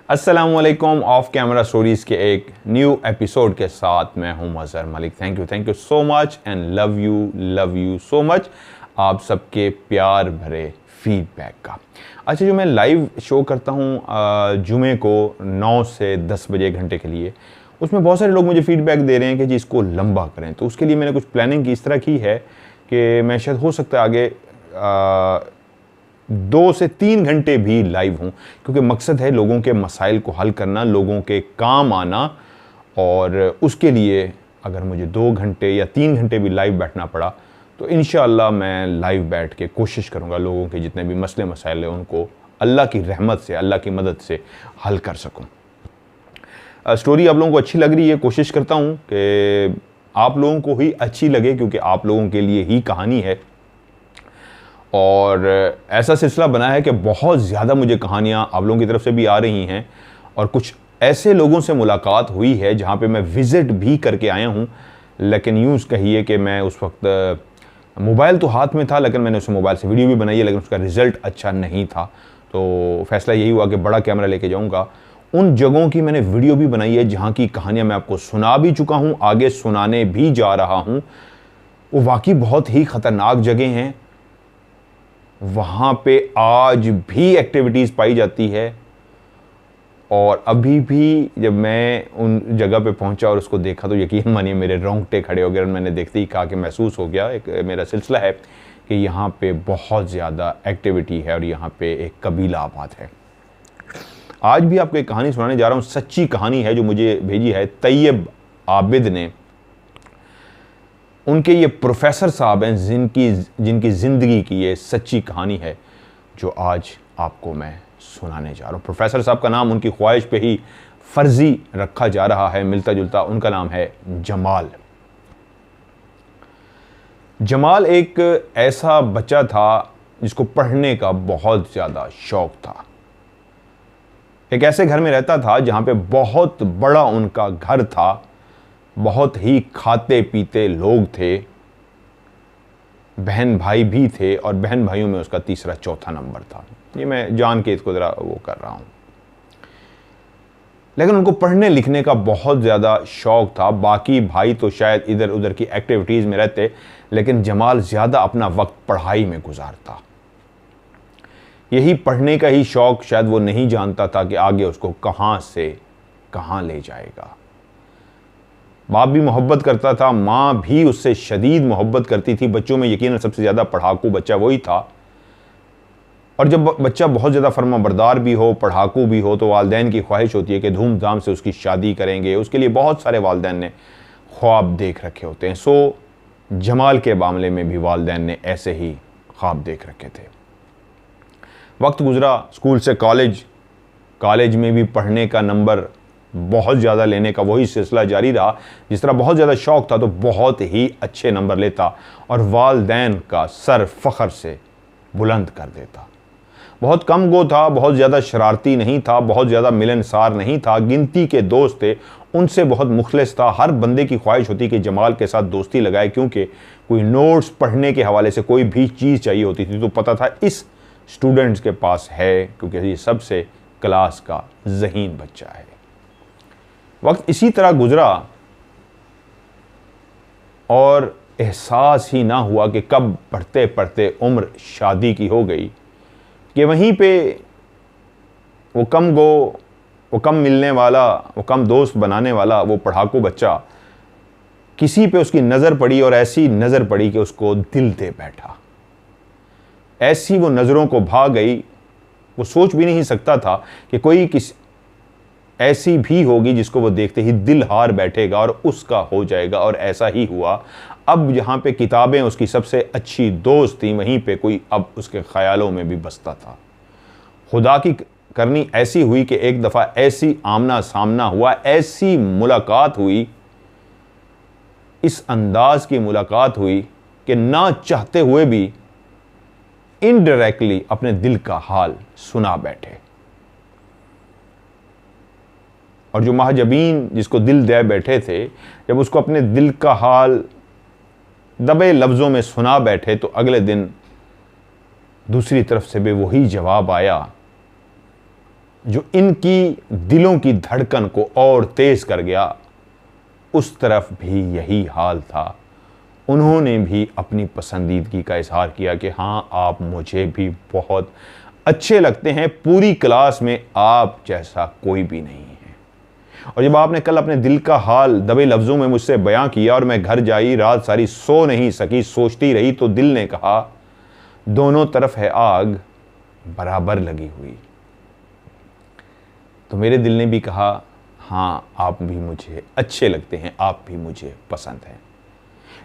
अस्सलामुअलैकुम। Of camera stories के एक न्यू एपिसोड के साथ मैं हूं Mazhar Malik. Thank you so much and love you so much आप सबके प्यार भरे फीडबैक का। अच्छा, जो मैं लाइव शो करता हूं जुमे को 9 से 10 बजे घंटे के लिए, उसमें बहुत सारे लोग मुझे फीडबैक दे रहे हैं कि जी इसको लंबा करें। तो उसके लिए मैंने कुछ प्लानिंग इस तरह की है कि मैं शायद हो सकता है आगे 2 से 3 घंटे भी लाइव हूँ, क्योंकि मकसद है लोगों के मसाइल को हल करना, लोगों के काम आना। और उसके लिए अगर मुझे 2 घंटे या 3 घंटे भी लाइव बैठना पड़ा तो इंशाअल्लाह मैं लाइव बैठ के कोशिश करूँगा लोगों के जितने भी मसले मसाइल हैं उनको अल्लाह की रहमत से, अल्लाह की मदद से हल कर सकूँ। स्टोरी आप लोगों को अच्छी लग रही है, कोशिश करता हूँ कि आप लोगों को ही अच्छी लगे, क्योंकि आप लोगों के लिए ही कहानी है। और ऐसा सिलसिला बना है कि बहुत ज़्यादा मुझे कहानियाँ आप लोगों की तरफ से भी आ रही हैं, और कुछ ऐसे लोगों से मुलाकात हुई है जहाँ पे मैं विज़िट भी करके आया हूँ। लेकिन यूँ कहिए कि मैं उस वक्त मोबाइल तो हाथ में था, लेकिन मैंने उस मोबाइल से वीडियो भी बनाई है, लेकिन उसका रिज़ल्ट अच्छा नहीं था। तो फैसला यही हुआ कि बड़ा कैमरा लेके जाऊँगा। उन जगहों की मैंने वीडियो भी बनाई है जहाँ की कहानियाँ मैं आपको सुना भी चुका हूँ, आगे सुनाने भी जा रहा हूँ। वो वाकई बहुत ही ख़तरनाक जगह हैं, वहाँ पे आज भी एक्टिविटीज़ पाई जाती है। और अभी भी जब मैं उन जगह पे पहुँचा और उसको देखा तो यकीन मानिए मेरे रोंगटे खड़े हो गए, और मैंने देखते ही कहा कि महसूस हो गया, एक मेरा सिलसिला है कि यहाँ पे बहुत ज़्यादा एक्टिविटी है और यहाँ पे एक कबीला आबाद है। आज भी आपको एक कहानी सुनाने जा रहा हूँ, सच्ची कहानी है जो मुझे भेजी है तैयब आबिद ने। उनके ये प्रोफेसर साहब हैं जिनकी ज़िंदगी की ये सच्ची कहानी है जो आज आपको मैं सुनाने जा रहा हूँ। प्रोफेसर साहब का नाम उनकी ख्वाहिश पे ही फर्जी रखा जा रहा है, मिलता जुलता। उनका नाम है जमाल। जमाल एक ऐसा बच्चा था जिसको पढ़ने का बहुत ज़्यादा शौक था। एक ऐसे घर में रहता था जहाँ पे बहुत बड़ा उनका घर था, बहुत ही खाते पीते लोग थे, बहन भाई भी थे, और बहन भाइयों में उसका तीसरा चौथा नंबर था। ये मैं जान के इसको ज़रा वो कर रहा हूँ। लेकिन उनको पढ़ने लिखने का बहुत ज़्यादा शौक़ था। बाकी भाई तो शायद इधर उधर की एक्टिविटीज़ में रहते, लेकिन जमाल ज़्यादा अपना वक्त पढ़ाई में गुजारता। यही पढ़ने का ही शौक़ शायद वो नहीं जानता था कि आगे उसको कहाँ से कहाँ ले जाएगा। बाप भी मोहब्बत करता था, माँ भी उससे शदीद मोहब्बत करती थी। बच्चों में यकीनन सबसे ज़्यादा पढ़ाकू बच्चा वही था। और जब बच्चा बहुत ज़्यादा फर्माबरदार भी हो, पढ़ाकू भी हो, तो वालिदैन की ख्वाहिश होती है कि धूमधाम से उसकी शादी करेंगे। उसके लिए बहुत सारे वालिदैन ने ख्वाब देख रखे होते हैं। सो जमाल के मामले में भी वालिदैन ने ऐसे ही ख्वाब देख रखे थे। वक्त गुजरा, स्कूल से कॉलेज में भी पढ़ने का नंबर बहुत ज़्यादा लेने का वही सिलसिला जारी रहा। जिस तरह बहुत ज़्यादा शौक़ था तो बहुत ही अच्छे नंबर लेता और वालिदैन का सर फ़ख्र से बुलंद कर देता। बहुत कम गो था, बहुत ज़्यादा शरारती नहीं था, बहुत ज़्यादा मिलनसार नहीं था। गिनती के दोस्त थे, उनसे बहुत मुखलिस था। हर बंदे की ख्वाहिश होती कि जमाल के साथ दोस्ती लगाए, क्योंकि कोई नोट्स पढ़ने के हवाले से कोई भी चीज़ चाहिए होती थी तो पता था इस स्टूडेंट्स के पास है, क्योंकि ये सबसे क्लास का ज़हीन बच्चा है। वक्त इसी तरह गुजरा और एहसास ही ना हुआ कि कब पढ़ते पढ़ते उम्र शादी की हो गई, कि वहीं पे वो कम मिलने वाला, वो कम दोस्त बनाने वाला वो पढ़ाकू बच्चा किसी पे उसकी नज़र पड़ी, और ऐसी नज़र पड़ी कि उसको दिल दे बैठा। ऐसी वो नज़रों को भा गई, वो सोच भी नहीं सकता था कि कोई ऐसी भी होगी जिसको वो देखते ही दिल हार बैठेगा और उसका हो जाएगा। और ऐसा ही हुआ। अब जहाँ पे किताबें उसकी सबसे अच्छी दोस्त थी, वहीं पे कोई अब उसके ख्यालों में भी बसता था। खुदा की करनी ऐसी हुई कि एक दफ़ा ऐसी आमना सामना हुआ, ऐसी मुलाकात हुई, इस अंदाज की मुलाकात हुई कि ना चाहते हुए भी इनडायरेक्टली अपने दिल का हाल सुना बैठे। और जो महजबीन जिसको दिल दे बैठे थे, जब उसको अपने दिल का हाल दबे लफ्ज़ों में सुना बैठे तो अगले दिन दूसरी तरफ से भी वही जवाब आया जो इनकी दिलों की धड़कन को और तेज कर गया, उस तरफ भी यही हाल था। उन्होंने भी अपनी पसंदीदगी का इजहार किया कि हाँ, आप मुझे भी बहुत अच्छे लगते हैं, पूरी क्लास में आप जैसा कोई भी नहीं है। और जब आपने कल अपने दिल का हाल दबे लफ्ज़ों में मुझसे बयां किया और मैं घर जाई, रात सारी सो नहीं सकी, सोचती रही, तो दिल ने कहा दोनों तरफ है आग बराबर लगी हुई। तो मेरे दिल ने भी कहा हाँ, आप भी मुझे अच्छे लगते हैं, आप भी मुझे पसंद हैं।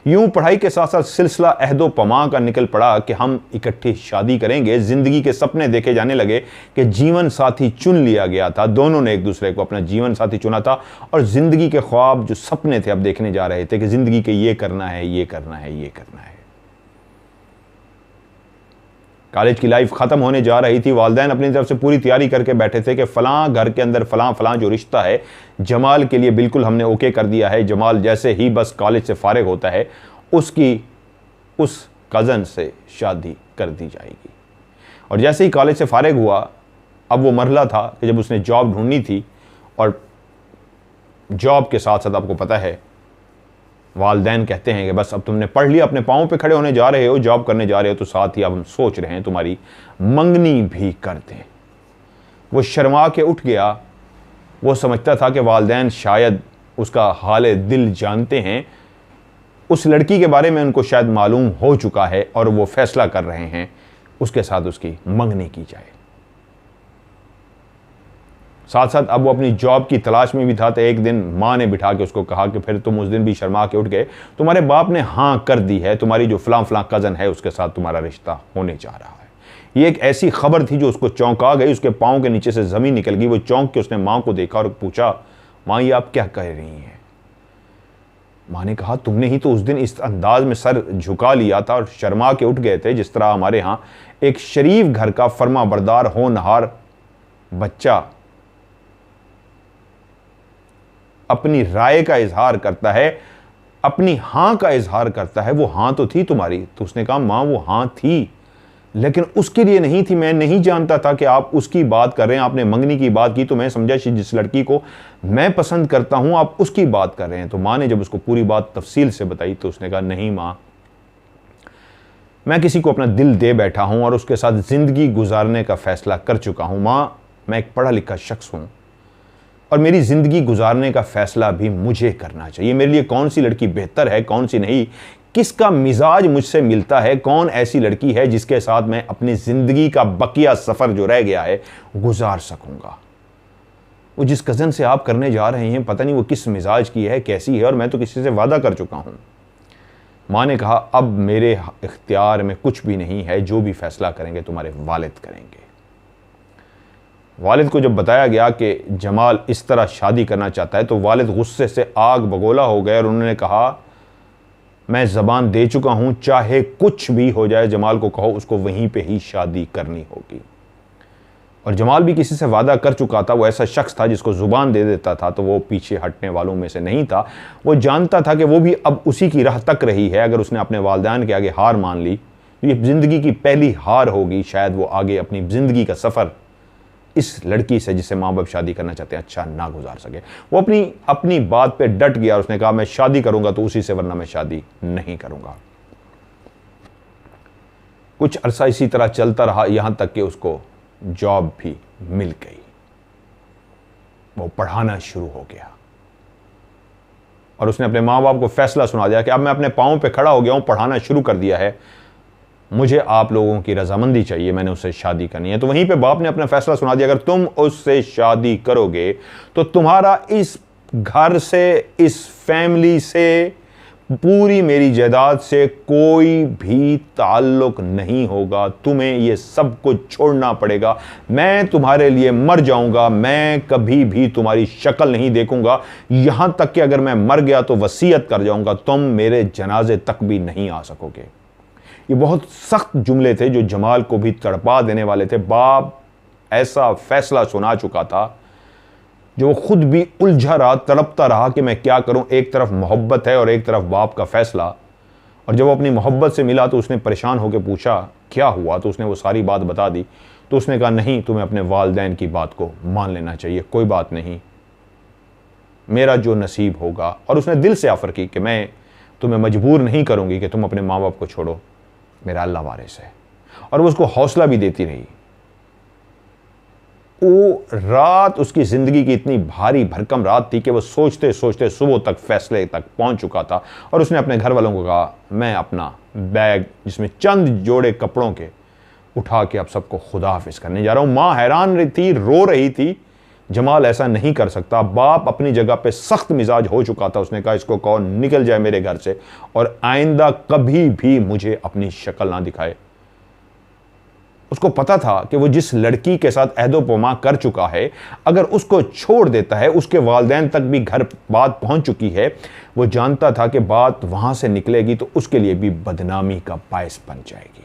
यूं पढ़ाई के साथ साथ सिलसिला अहदो पमा का निकल पड़ा कि हम इकट्ठे शादी करेंगे। जिंदगी के सपने देखे जाने लगे कि जीवन साथी चुन लिया गया था। दोनों ने एक दूसरे को अपना जीवन साथी चुना था और जिंदगी के ख्वाब जो सपने थे अब देखने जा रहे थे कि जिंदगी के ये करना है, ये करना है, ये करना है। कॉलेज की लाइफ खत्म होने जा रही थी। वालिदैन अपनी तरफ से पूरी तैयारी करके बैठे थे कि फलां घर के अंदर फलां फलां जो रिश्ता है जमाल के लिए बिल्कुल हमने ओके कर दिया है। जमाल जैसे ही बस कॉलेज से फारिग होता है उसकी उस कज़न से शादी कर दी जाएगी। और जैसे ही कॉलेज से फारिग हुआ, अब वो मरहला था कि जब उसने जॉब ढूंढनी थी और जॉब के साथ साथ आपको पता है वालिदैन कहते हैं कि बस अब तुमने पढ़ लिया, अपने पाँव पे खड़े होने जा रहे हो, जॉब करने जा रहे हो, तो साथ ही अब हम सोच रहे हैं तुम्हारी मंगनी भी कर दें। वो शर्मा के उठ गया। वो समझता था कि वालिदैन शायद उसका हाल दिल जानते हैं, उस लड़की के बारे में उनको शायद मालूम हो चुका है और वो फैसला कर रहे हैं उसके साथ उसकी मंगनी की जाए। साथ साथ अब वो अपनी जॉब की तलाश में भी था। तो एक दिन माँ ने बिठा के उसको कहा कि फिर तुम उस दिन भी शर्मा के उठ गए, तुम्हारे बाप ने हाँ कर दी है, तुम्हारी जो फलां फलां कज़न है उसके साथ तुम्हारा रिश्ता होने जा रहा है। ये एक ऐसी खबर थी जो उसको चौंका गई। उसके पाँव के नीचे से ज़मीन निकल गई। वो चौंक के उसने माँ को देखा और पूछा, माँ ये आप क्या कह रही हैं? माँ ने कहा, तुमने ही तो उस दिन इस अंदाज में सर झुका लिया था और शर्मा के उठ गए थे जिस तरह हमारे यहाँ एक शरीफ घर का फर्मा बरदार होनहार बच्चा अपनी राय का इजहार करता है, अपनी हाँ का इजहार करता है। वो हाँ तो थी तुम्हारी। तो उसने कहा, माँ वो हाँ थी, लेकिन उसके लिए नहीं थी। मैं नहीं जानता था कि आप उसकी बात कर रहे हैं। आपने मंगनी की बात की तो मैं समझा जिस लड़की को मैं पसंद करता हूं आप उसकी बात कर रहे हैं। तो माँ ने जब उसको पूरी बात तफसील से बताई तो उसने कहा, नहीं माँ, मैं किसी को अपना दिल दे बैठा हूं और उसके साथ जिंदगी गुजारने का फैसला कर चुका हूं। माँ, मैं एक पढ़ा लिखा शख्स हूं और मेरी ज़िंदगी गुजारने का फ़ैसला भी मुझे करना चाहिए। मेरे लिए कौन सी लड़की बेहतर है, कौन सी नहीं, किसका मिजाज मुझसे मिलता है, कौन ऐसी लड़की है जिसके साथ मैं अपनी ज़िंदगी का बकिया सफ़र जो रह गया है गुजार सकूंगा। वो जिस कज़न से आप करने जा रहे हैं पता नहीं वो किस मिजाज की है, कैसी है, और मैं तो किसी से वादा कर चुका हूँ। माँ ने कहा, अब मेरे इख्तियार में कुछ भी नहीं है, जो भी फ़ैसला करेंगे तुम्हारे वालिद करेंगे। वालिद को जब बताया गया कि जमाल इस तरह शादी करना चाहता है तो वालिद गुस्से से आग बगोला हो गए और उन्होंने कहा, मैं ज़बान दे चुका हूँ, चाहे कुछ भी हो जाए जमाल को कहो उसको वहीं पे ही शादी करनी होगी। और जमाल भी किसी से वादा कर चुका था। वो ऐसा शख्स था जिसको ज़ुबान दे देता था तो वो पीछे हटने वालों में से नहीं था। वो जानता था कि वो भी अब उसी की राह तक रही है। अगर उसने अपने वालिदैन के आगे हार मान ली तो ये ज़िंदगी की पहली हार होगी। शायद वो आगे अपनी ज़िंदगी का सफ़र इस लड़की से जिससे माँ बाप शादी करना चाहते हैं अच्छा ना गुजार सके। वो अपनी बात पे डट गया। उसने कहा, मैं शादी करूंगा तो उसी से, वरना मैं शादी नहीं करूंगा। कुछ अरसा इसी तरह चलता रहा, यहां तक कि उसको जॉब भी मिल गई। वो पढ़ाना शुरू हो गया और उसने अपने माँ बाप को फैसला सुना दिया कि अब मैं अपने पाँव पे खड़ा हो गया हूं, पढ़ाना शुरू कर दिया है, मुझे आप लोगों की रजामंदी चाहिए, मैंने उससे शादी करनी है। तो वहीं पे बाप ने अपना फैसला सुना दिया, अगर तुम उससे शादी करोगे तो तुम्हारा इस घर से, इस फैमिली से, पूरी मेरी जायदाद से कोई भी ताल्लुक नहीं होगा। तुम्हें ये सब कुछ छोड़ना पड़ेगा। मैं तुम्हारे लिए मर जाऊंगा, मैं कभी भी तुम्हारी शक्ल नहीं देखूंगा। यहां तक कि अगर मैं मर गया तो वसीयत कर जाऊंगा, तुम मेरे जनाजे तक भी नहीं आ सकोगे। ये बहुत सख्त जुमले थे जो जमाल को भी तड़पा देने वाले थे। बाप ऐसा फैसला सुना चुका था जो खुद भी उलझा रहा, तड़पता रहा कि मैं क्या करूं। एक तरफ मोहब्बत है और एक तरफ बाप का फैसला। और जब वो अपनी मोहब्बत से मिला तो उसने परेशान होकर पूछा, क्या हुआ? तो उसने वो सारी बात बता दी। तो उसने कहा नहीं, तुम्हें अपने वालिदैन की बात को मान लेना चाहिए, कोई बात नहीं, मेरा जो नसीब होगा। और उसने दिल से ऑफर की कि मैं तुम्हें मजबूर नहीं करूंगी कि तुम अपने माँ बाप को छोड़ो, मेरा अल्लाह वारिस है। और वो उसको हौसला भी देती रही। वो रात उसकी जिंदगी की इतनी भारी भरकम रात थी कि वो सोचते सोचते सुबह तक फैसले तक पहुंच चुका था। और उसने अपने घर वालों को कहा, मैं अपना बैग जिसमें चंद जोड़े कपड़ों के उठा के अब सबको खुदा हाफिज करने जा रहा हूं। मां हैरान थी, रो रही थी। जमाल ऐसा नहीं कर सकता। बाप अपनी जगह पे सख्त मिजाज हो चुका था। उसने कहा, इसको कहो निकल जाए मेरे घर से और आइंदा कभी भी मुझे अपनी शक्ल ना दिखाए। उसको पता था कि वो जिस लड़की के साथ अहदोपमा कर चुका है, अगर उसको छोड़ देता है, उसके वालिदैन तक भी घर बात पहुंच चुकी है। वो जानता था कि बात वहां से निकलेगी तो उसके लिए भी बदनामी का बायस बन जाएगी।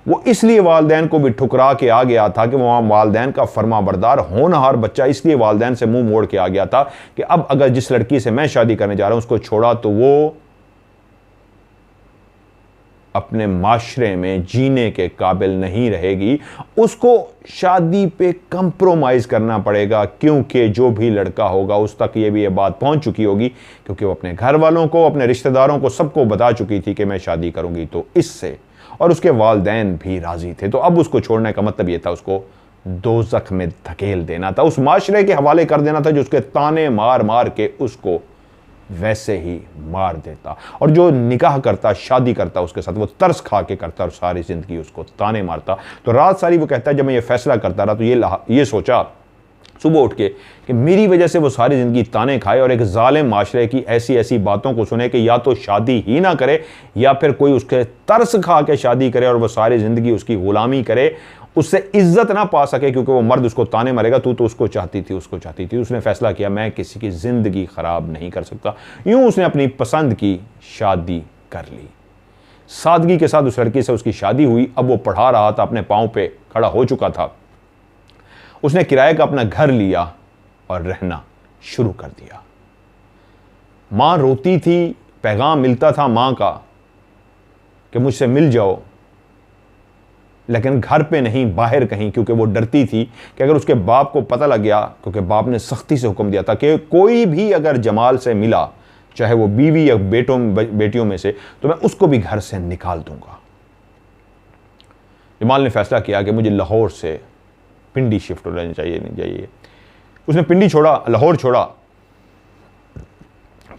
वो इसलिए वालिदैन को भी ठुकरा के आ गया था कि वहां वालिदैन का फरमाबरदार होनहार बच्चा इसलिए वालिदैन से मुंह मोड़ के आ गया था कि अब अगर जिस लड़की से मैं शादी करने जा रहा हूं उसको छोड़ा तो वो अपने माशरे में जीने के काबिल नहीं रहेगी। उसको शादी पे कंप्रोमाइज करना पड़ेगा, क्योंकि जो भी लड़का होगा उस तक ये भी ये बात पहुंच चुकी होगी, क्योंकि वो अपने घर वालों को, अपने रिश्तेदारों को, सबको बता चुकी थी कि मैं शादी करूंगी। तो इससे, और उसके वालिदैन भी राजी थे। तो अब उसको छोड़ने का मतलब ये था उसको दोज़ख में धकेल देना था, उस माशरे के हवाले कर देना था जो उसके ताने मार मार के उसको वैसे ही मार देता। और जो निकाह करता, शादी करता उसके साथ, वो तरस खा के करता और सारी जिंदगी उसको ताने मारता। तो रात सारी वो कहता है जब मैं ये फैसला करता रहा तो ये सोचा सुबह उठ के कि मेरी वजह से वो सारी जिंदगी ताने खाए और एक जालिम माशरे की ऐसी ऐसी बातों को सुने कि या तो शादी ही ना करे या फिर कोई उसके तरस खा के शादी करे और वो सारी जिंदगी उसकी गुलामी करे, उससे इज्जत ना पा सके, क्योंकि वो मर्द उसको ताने मारेगा, तू तो उसको चाहती थी, उसको चाहती थी। उसने फैसला किया मैं किसी की जिंदगी खराब नहीं कर सकता। यूं उसने अपनी पसंद की शादी कर ली। सादगी के साथ उस लड़की से उसकी शादी हुई। अब वो पढ़ा रहा था, अपने पांव पे खड़ा हो चुका था। उसने किराए का अपना घर लिया और रहना शुरू कर दिया। मां रोती थी, पैगाम मिलता था मां का कि मुझसे मिल जाओ, लेकिन घर पे नहीं, बाहर कहीं, क्योंकि वो डरती थी कि अगर उसके बाप को पता लग गया, क्योंकि बाप ने सख्ती से हुक्म दिया था कि कोई भी अगर जमाल से मिला, चाहे वो बीवी या बेटियों में से, तो मैं उसको भी घर से निकाल दूंगा। जमाल ने फैसला किया कि मुझे लाहौर से पिंडी शिफ्ट हो जानी चाहिए, नहीं चाहिए। उसने पिंडी छोड़ा, लाहौर छोड़ा।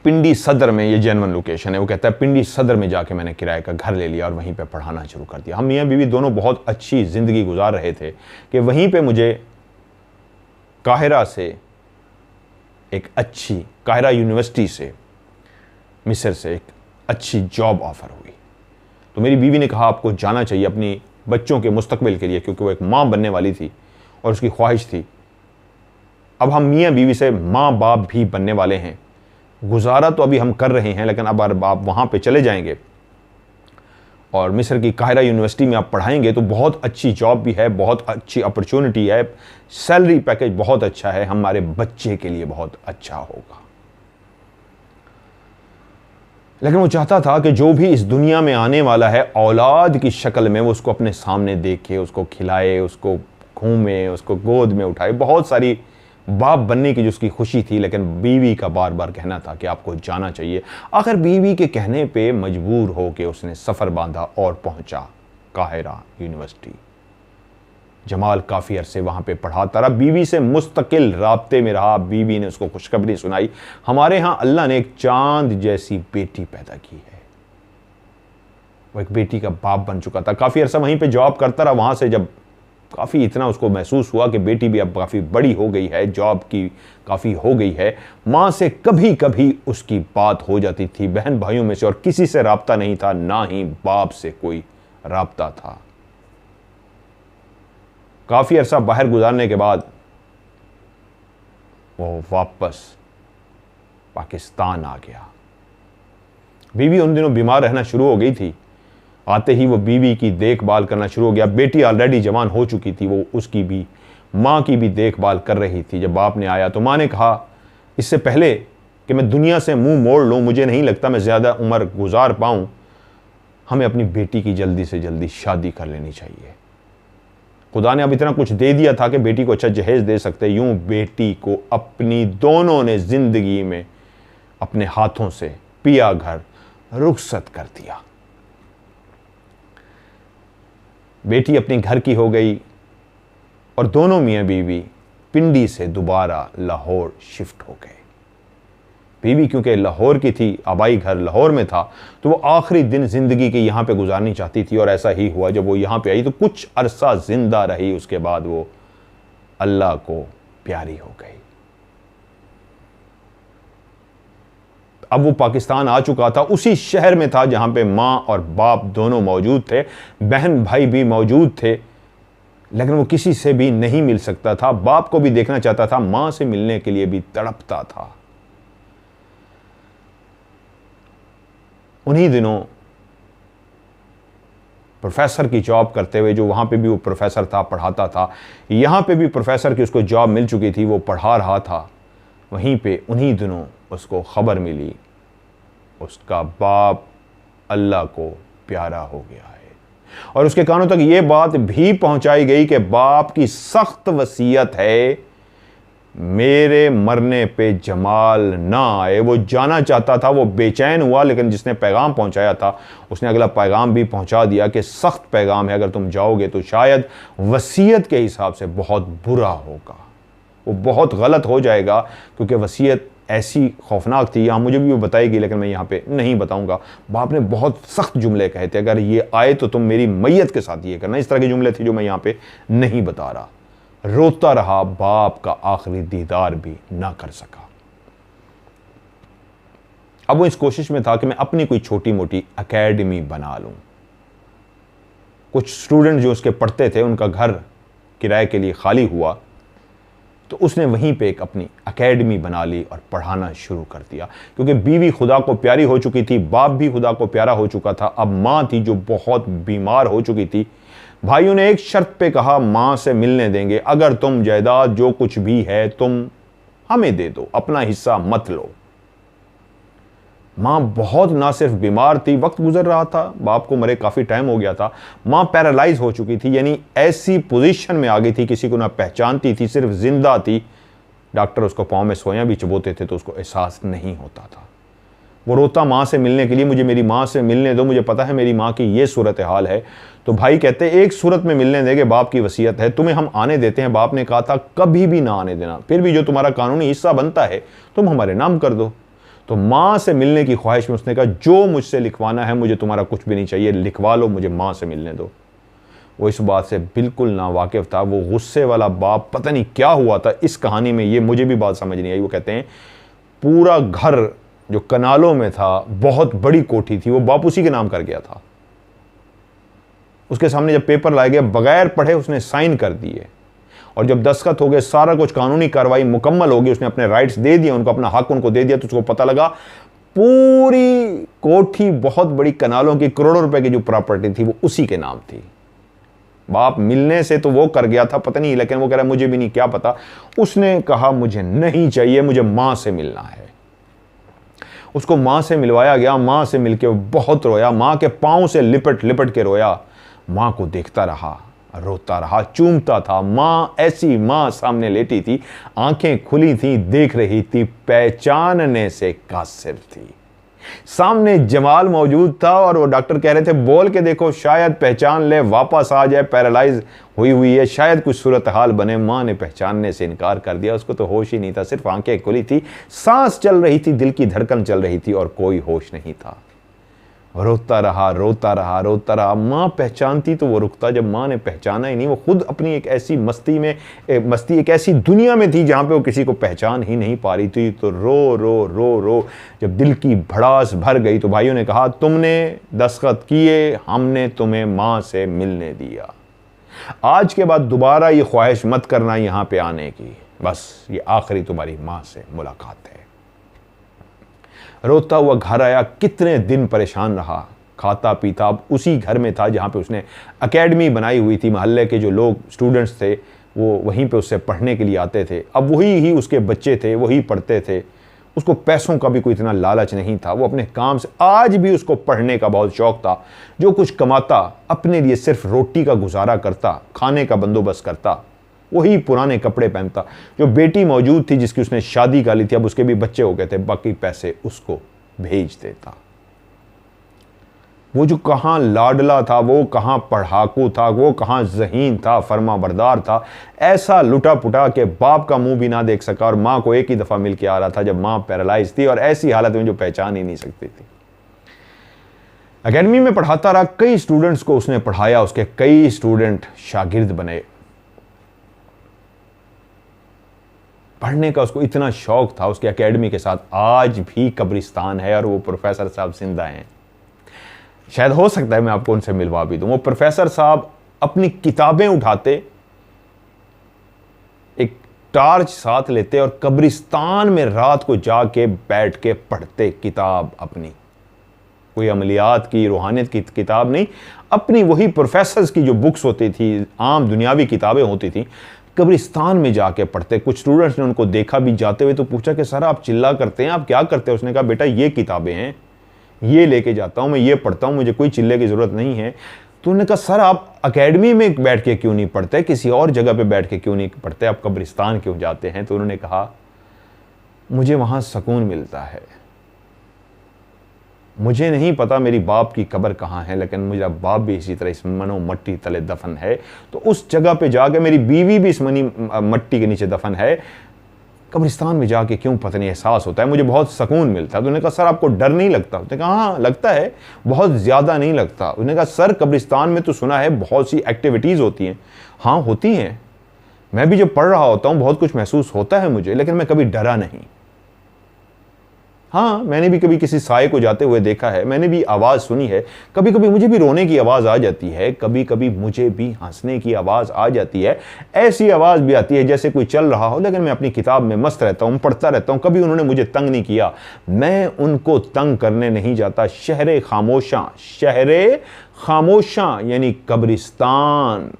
पिंडी सदर में, ये जेन्युइन लोकेशन है, वो कहता है पिंडी सदर में जाके मैंने किराए का घर ले लिया और वहीं पे पढ़ाना शुरू कर दिया। हम मियाँ बीवी दोनों बहुत अच्छी ज़िंदगी गुजार रहे थे कि वहीं पे मुझे काहिरा से एक अच्छी, काहिरा यूनिवर्सिटी से, मिस्र से एक अच्छी जॉब ऑफर हुई। तो मेरी बीवी ने कहा आपको जाना चाहिए अपनी बच्चों के मुस्तकबिल के लिए, क्योंकि वो एक माँ बनने वाली थी और उसकी ख्वाहिश थी। अब हम मियाँ बीवी से माँ बाप भी बनने वाले हैं। गुजारा तो अभी हम कर रहे हैं, लेकिन अब आप वहाँ पे चले जाएंगे और मिस्र की काहिरा यूनिवर्सिटी में आप पढ़ाएंगे तो बहुत अच्छी जॉब भी है, बहुत अच्छी अपॉर्चुनिटी है, सैलरी पैकेज बहुत अच्छा है, हमारे बच्चे के लिए बहुत अच्छा होगा। लेकिन वो चाहता था कि जो भी इस दुनिया में आने वाला है औलाद की शक्ल में, वो उसको अपने सामने देखे, उसको खिलाए, उसको घूमे, उसको गोद में उठाए। बहुत सारी बाप बनने की जो उसकी खुशी थी, लेकिन बीवी का बार बार कहना था कि आपको जाना चाहिए। आखिर बीवी के कहने पे मजबूर हो के उसने सफ़र बांधा और पहुंचा काहिरा यूनिवर्सिटी। जमाल काफ़ी अरसे वहाँ पे पढ़ाता रहा, बीवी से मुस्तकिल राब्ते में रहा। बीवी ने उसको खुशखबरी सुनाई, हमारे यहाँ अल्लाह ने एक चांद जैसी बेटी पैदा की है। वो एक बेटी का बाप बन चुका था। काफ़ी अरसा वहीं पे जॉब करता रहा। वहाँ से जब काफ़ी इतना उसको महसूस हुआ कि बेटी भी अब काफ़ी बड़ी हो गई है, जॉब की काफ़ी हो गई है, माँ से कभी कभी उसकी बात हो जाती थी, बहन भाइयों में से और किसी से राब्ता नहीं था, ना ही बाप से कोई राब्ता था। काफ़ी अरसा बाहर गुजारने के बाद वो वापस पाकिस्तान आ गया। बीवी उन दिनों बीमार रहना शुरू हो गई थी। आते ही वो बीवी की देखभाल करना शुरू हो गया। बेटी ऑलरेडी जवान हो चुकी थी, वो उसकी भी, माँ की भी देखभाल कर रही थी। जब बाप ने आया तो माँ ने कहा इससे पहले कि मैं दुनिया से मुंह मोड़ लूँ, मुझे नहीं लगता मैं ज़्यादा उम्र गुजार पाऊँ, हमें अपनी बेटी की जल्दी से जल्दी शादी कर लेनी चाहिए। खुदा ने अब इतना कुछ दे दिया था कि बेटी को अच्छा जहेज दे सकते, यूं बेटी को अपनी दोनों ने जिंदगी में अपने हाथों से पिया घर रुखसत कर दिया। बेटी अपने घर की हो गई और दोनों मियां बीवी पिंडी से दोबारा लाहौर शिफ्ट हो गए। बीवी क्योंकि लाहौर की थी, आबाई घर लाहौर में था, तो वो आखिरी दिन जिंदगी के यहाँ पे गुजारनी चाहती थी और ऐसा ही हुआ। जब वो यहाँ पे आई तो कुछ अरसा जिंदा रही, उसके बाद वो अल्लाह को प्यारी हो गई। अब वो पाकिस्तान आ चुका था, उसी शहर में था जहां पे माँ और बाप दोनों मौजूद थे, बहन भाई भी मौजूद थे, लेकिन वो किसी से भी नहीं मिल सकता था। बाप को भी देखना चाहता था, माँ से मिलने के लिए भी तड़पता था। उन्हीं दिनों प्रोफेसर की जॉब करते हुए, जो वहां पे भी वो प्रोफेसर था, पढ़ाता था, यहां पे भी प्रोफेसर की उसको जॉब मिल चुकी थी, वो पढ़ा रहा था, वहीं पे उन्हीं दिनों उसको खबर मिली उसका बाप अल्लाह को प्यारा हो गया है। और उसके कानों तक ये बात भी पहुंचाई गई कि बाप की सख्त वसीयत है मेरे मरने पे जमाल ना आए। वो जाना चाहता था, वो बेचैन हुआ, लेकिन जिसने पैगाम पहुंचाया था उसने अगला पैगाम भी पहुंचा दिया कि सख्त पैगाम है, अगर तुम जाओगे तो शायद वसीयत के हिसाब से बहुत बुरा होगा, वो बहुत गलत हो जाएगा, क्योंकि वसीयत ऐसी खौफनाक थी। यहाँ मुझे भी वो बताएगी, लेकिन मैं यहाँ पे नहीं बताऊंगा। बाप ने बहुत सख्त जुमले कहे थे, अगर ये आए तो तुम मेरी मैयत के साथ ये करना। इस तरह के जुमले थे जो मैं यहाँ पे नहीं बता रहा। रोता रहा, बाप का आखिरी दीदार भी ना कर सका। अब वो इस कोशिश में था कि मैं अपनी कोई छोटी मोटी एकेडमी बना लूं। कुछ स्टूडेंट जो उसके पढ़ते थे, उनका घर किराए के लिए खाली हुआ, तो उसने वहीं पे एक अपनी एकेडमी बना ली और पढ़ाना शुरू कर दिया। क्योंकि बीवी खुदा को प्यारी हो चुकी थी, बाप भी खुदा को प्यारा हो चुका था, अब माँ थी जो बहुत बीमार हो चुकी थी। भाइयों ने एक शर्त पे कहा, माँ से मिलने देंगे, अगर तुम जायदाद जो कुछ भी है तुम हमें दे दो, अपना हिस्सा मत लो। माँ बहुत ना सिर्फ बीमार थी, वक्त गुजर रहा था, बाप को मरे काफी टाइम हो गया था, माँ पैरालाइज हो चुकी थी, यानी ऐसी पोजीशन में आ गई थी, किसी को ना पहचानती थी, सिर्फ जिंदा थी। डॉक्टर उसको पाँव में सोया भी चुभोते थे तो उसको एहसास नहीं होता था। वो रोता माँ से मिलने के लिए, मुझे मेरी माँ से मिलने दो, मुझे पता है मेरी माँ की ये सूरत हाल है। तो भाई कहते एक सूरत में मिलने देंगे, बाप की वसीयत है, तुम्हें हम आने देते हैं। बाप ने कहा था कभी भी ना आने देना, फिर भी जो तुम्हारा कानूनी हिस्सा बनता है तुम हमारे नाम कर दो। तो माँ से मिलने की ख्वाहिश में उसने कहा जो मुझसे लिखवाना है, मुझे तुम्हारा कुछ भी नहीं चाहिए, लिखवा लो, मुझे माँ से मिलने दो। वो इस बात से बिल्कुल नावाकिफ था। वो गुस्से वाला बाप, पता नहीं क्या हुआ था इस कहानी में, ये मुझे भी बात समझ नहीं आई। वो कहते हैं पूरा घर जो कनालों में था, बहुत बड़ी कोठी थी, वो बाप उसी के नाम कर गया था। उसके सामने जब पेपर लाए गए, बगैर पढ़े उसने साइन कर दिए, और जब दस्तखत हो गए, सारा कुछ कानूनी कार्रवाई मुकम्मल हो गई, उसने अपने राइट्स दे दिए उनको, अपना हक उनको दे दिया, तो उसको पता लगा पूरी कोठी, बहुत बड़ी कनालों की, करोड़ों रुपए की जो प्रॉपर्टी थी वो उसी के नाम थी। बाप मिलने से तो वो कर गया था, पता नहीं, लेकिन वो कह रहा मुझे भी नहीं क्या पता। उसने कहा मुझे नहीं चाहिए, मुझे माँ से मिलना है। उसको माँ से मिलवाया गया, माँ से मिलके बहुत रोया, माँ के पाँव से लिपट लिपट के रोया, माँ को देखता रहा, रोता रहा, चूमता था। माँ, ऐसी माँ सामने लेटी थी, आंखें खुली थी, देख रही थी, पहचानने से कासिर थी। सामने जमाल मौजूद था और वो डॉक्टर कह रहे थे बोल के देखो, शायद पहचान ले, वापस आ जाए, पैरालाइज हुई हुई है, शायद कुछ सूरत हाल बने। माँ ने पहचानने से इनकार कर दिया, उसको तो होश ही नहीं था, सिर्फ आंखें खुली थी, सांस चल रही थी, दिल की धड़कन चल रही थी, और कोई होश नहीं था। रोता रहा, रोता रहा, रोता रहा। माँ पहचानती तो वो रुकता, जब माँ ने पहचाना ही नहीं, वो खुद अपनी एक ऐसी मस्ती में, एक ऐसी दुनिया में थी जहाँ पे वो किसी को पहचान ही नहीं पा रही थी, तो रो रो रो रो जब दिल की भड़ास भर गई, तो भाइयों ने कहा तुमने दस्तखत किए, हमने तुम्हें माँ से मिलने दिया, आज के बाद दोबारा ये ख्वाहिश मत करना यहाँ पे आने की, बस ये आखिरी तुम्हारी माँ से मुलाकात है। रोता हुआ घर आया, कितने दिन परेशान रहा, खाता पीता अब उसी घर में था जहाँ पे उसने एकेडमी बनाई हुई थी। मोहल्ले के जो लोग स्टूडेंट्स थे वो वहीं पे उससे पढ़ने के लिए आते थे, अब वही ही उसके बच्चे थे, वही पढ़ते थे। उसको पैसों का भी कोई इतना लालच नहीं था, वो अपने काम से, आज भी उसको पढ़ने का बहुत शौक था। जो कुछ कमाता अपने लिए सिर्फ रोटी का गुजारा करता, खाने का बंदोबस्त करता, वही पुराने कपड़े पहनता। जो बेटी मौजूद थी जिसकी उसने शादी कर ली थी, अब उसके भी बच्चे हो गए थे, बाकी पैसे उसको भेज देता। वो जो कहाँ लाडला था, वो कहाँ पढ़ाकू था, वो कहाँ ज़हीन था, फर्माबरदार था, ऐसा लुटा पुटा के बाप का मुंह भी ना देख सका, और माँ को एक ही दफ़ा मिल के आ रहा था जब माँ पैरालाइज थी और ऐसी हालत में जो पहचान ही नहीं सकती थी। एकेडमी में पढ़ाता रहा, कई स्टूडेंट्स को उसने पढ़ाया, उसके कई स्टूडेंट शागिर्द बने। पढ़ने का उसको इतना शौक था, उसके एकेडमी के साथ आज भी कब्रिस्तान है और वो प्रोफेसर साहब जिंदा हैं। शायद हो सकता है मैं आपको उनसे मिलवा भी दूं। वो प्रोफेसर साहब अपनी किताबें उठाते, एक टार्च साथ लेते और कब्रिस्तान में रात को जाके बैठ के पढ़ते किताब अपनी। कोई अमलियात की, रूहानियत की किताब नहीं, अपनी वही प्रोफेसर्स की जो बुक्स होती थी, आम दुनियावी किताबें होती थी, कब्रिस्तान में जाके पढ़ते। कुछ स्टूडेंट्स ने उनको देखा भी जाते हुए, तो पूछा कि सर आप चिल्ला करते हैं, आप क्या करते हैं? उसने कहा बेटा ये किताबें हैं, ये लेके जाता हूं मैं, ये पढ़ता हूं, मुझे कोई चिल्ले की जरूरत नहीं है। तो उन्होंने कहा सर आप एकेडमी में बैठ के क्यों नहीं पढ़ते, किसी और जगह पे बैठ के क्यों नहीं पढ़ते, आप कब्रिस्तान क्यों जाते हैं? तो उन्होंने कहा मुझे वहां सुकून मिलता है। मुझे नहीं पता मेरी बाप की कब्र कहाँ है, लेकिन मेरा बाप भी इसी तरह इस मनो मट्टी तले दफन है, तो उस जगह पे जाके, मेरी बीवी भी इस मट्टी के नीचे दफन है, कब्रिस्तान में जाके क्यों पता नहीं एहसास होता है, मुझे बहुत सुकून मिलता है। तो उन्होंने कहा सर आपको डर नहीं लगता? उसने कहा हाँ लगता है, बहुत ज़्यादा नहीं लगता। उन्होंने कहा सर कब्रिस्तान में तो सुना है बहुत सी एक्टिविटीज़ होती हैं। हाँ होती हैं, मैं भी जब पढ़ रहा होता हूँ बहुत कुछ महसूस होता है मुझे, लेकिन मैं कभी डरा नहीं। हाँ मैंने भी कभी किसी साए को जाते हुए देखा है, मैंने भी आवाज़ सुनी है, कभी कभी मुझे भी रोने की आवाज़ आ जाती है, कभी कभी मुझे भी हंसने की आवाज़ आ जाती है, ऐसी आवाज़ भी आती है जैसे कोई चल रहा हो, लेकिन मैं अपनी किताब में मस्त रहता हूँ, पढ़ता रहता हूँ, कभी उन्होंने मुझे तंग नहीं किया, मैं उनको तंग करने नहीं जाता। शहरे खामोशां यानी कब्रिस्तान।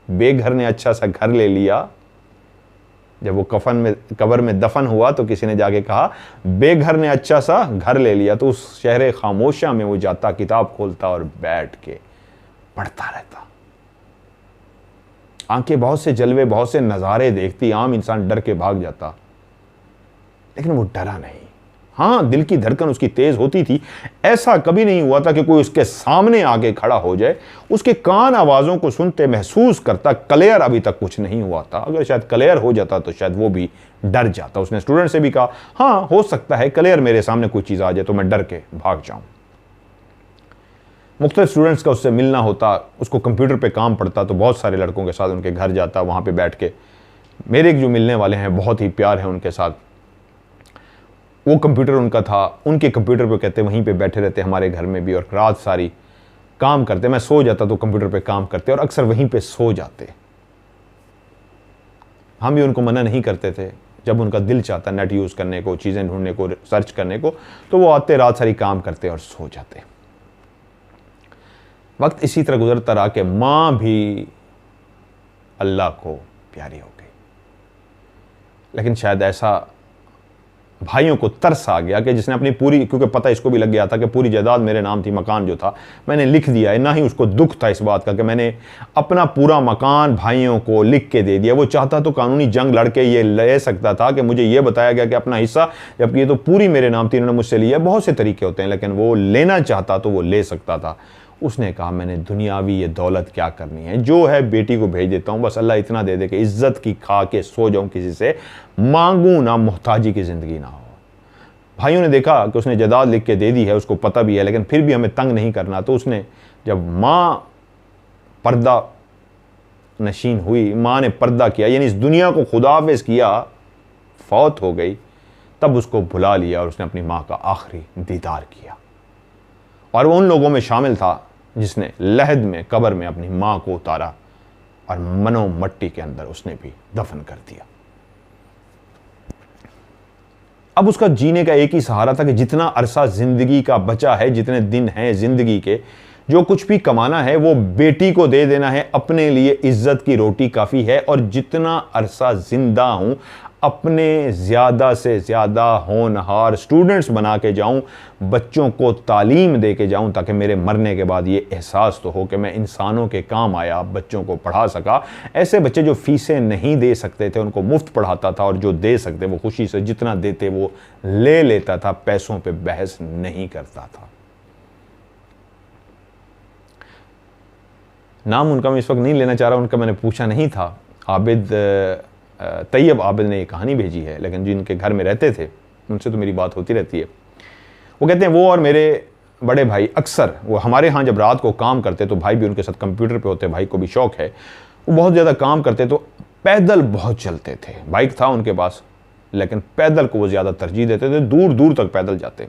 बेघर ने अच्छा सा घर ले लिया, जब वो कब्र में दफन हुआ तो किसी ने जाके कहा बेघर ने अच्छा सा घर ले लिया। तो उस शहर खामोशा में वो जाता, किताब खोलता और बैठ के पढ़ता रहता। आंखें बहुत से जलवे, बहुत से नज़ारे देखती, आम इंसान डर के भाग जाता, लेकिन वो डरा नहीं। हाँ दिल की धड़कन उसकी तेज होती थी, ऐसा कभी नहीं हुआ था कि कोई उसके सामने आके खड़ा हो जाए, उसके कान आवाज़ों को सुनते महसूस करता। क्लियर अभी तक कुछ नहीं हुआ था, अगर शायद क्लियर हो जाता तो शायद वो भी डर जाता। उसने स्टूडेंट से भी कहा हाँ हो सकता है क्लियर मेरे सामने कोई चीज़ आ जाए तो मैं डर के भाग जाऊँ। मुख्तलिफ स्टूडेंट्स का उससे मिलना होता, उसको कंप्यूटर पर काम पड़ता तो बहुत सारे लड़कों के साथ उनके घर जाता, वहाँ पर बैठ के। मेरे जो मिलने वाले हैं बहुत ही प्यार है उनके साथ, वो कंप्यूटर उनका था, उनके कंप्यूटर पे कहते वहीं पे बैठे रहते हमारे घर में भी, और रात सारी काम करते। मैं सो जाता तो कंप्यूटर पे काम करते और अक्सर वहीं पे सो जाते। हम भी उनको मना नहीं करते थे, जब उनका दिल चाहता नेट यूज़ करने को, चीज़ें ढूंढने को, सर्च करने को, तो वो आते, रात सारी काम करते और सो जाते। वक्त इसी तरह गुजरता रहा कि माँ भी अल्लाह को प्यारी हो गई, लेकिन शायद ऐसा भाइयों को तरस आ गया कि जिसने अपनी पूरी, क्योंकि पता इसको भी लग गया था कि पूरी जायदाद मेरे नाम थी, मकान जो था मैंने लिख दिया है, ना ही उसको दुख था इस बात का कि मैंने अपना पूरा मकान भाइयों को लिख के दे दिया। वो चाहता तो कानूनी जंग लड़के ये ले सकता था कि मुझे ये बताया गया कि अपना हिस्सा, जबकि ये तो पूरी मेरे नाम थी, इन्होंने मुझसे लिया। बहुत से तरीके होते हैं, लेकिन वो लेना चाहता तो वो ले सकता था। उसने कहा मैंने दुनियावी ये दौलत क्या करनी है, जो है बेटी को भेज देता हूँ, बस अल्लाह इतना दे दे कि इज्जत की खा के सो जाऊँ, किसी से मांगू ना, मुहताजी की ज़िंदगी ना हो। भाइयों ने देखा कि उसने जायदाद लिख के दे दी है, उसको पता भी है, लेकिन फिर भी हमें तंग नहीं करना। तो उसने, जब माँ पर्दा नशीन हुई, माँ ने पर्दा किया, यानी इस दुनिया को खुदाफिज किया, फौत हो गई, तब उसको भुला लिया और उसने अपनी माँ का आखिरी दीदार किया। और वो उन लोगों में शामिल था जिसने लहद में, कब्र में अपनी माँ को उतारा और मनो मट्टी के अंदर उसने भी दफन कर दिया। अब उसका जीने का एक ही सहारा था कि जितना अरसा जिंदगी का बचा है, जितने दिन हैं जिंदगी के, जो कुछ भी कमाना है वो बेटी को दे देना है, अपने लिए इज्जत की रोटी काफ़ी है, और जितना अरसा जिंदा हूँ अपने ज़्यादा से ज़्यादा होनहार स्टूडेंट्स बना के जाऊं, बच्चों को तालीम दे के जाऊं, ताकि मेरे मरने के बाद ये एहसास तो हो कि मैं इंसानों के काम आया, बच्चों को पढ़ा सका। ऐसे बच्चे जो फीसें नहीं दे सकते थे उनको मुफ्त पढ़ाता था, और जो दे सकते वो खुशी से जितना देते वो ले लेता था, पैसों पे बहस नहीं करता था। नाम उनका मैं इस वक्त नहीं लेना चाह रहा, उनका मैंने पूछा नहीं था। आबिद, तैयब आबिद ने ये कहानी भेजी है, लेकिन जिनके घर में रहते थे उनसे तो मेरी बात होती रहती है। वो कहते हैं वो और मेरे बड़े भाई अक्सर, वो हमारे यहाँ जब रात को काम करते तो भाई भी उनके साथ कंप्यूटर पे होते, भाई को भी शौक है, वो बहुत ज़्यादा काम करते तो पैदल बहुत चलते थे। बाइक था उनके पास, लेकिन पैदल को वो ज़्यादा तरजीह देते थे, दूर दूर तक पैदल जाते।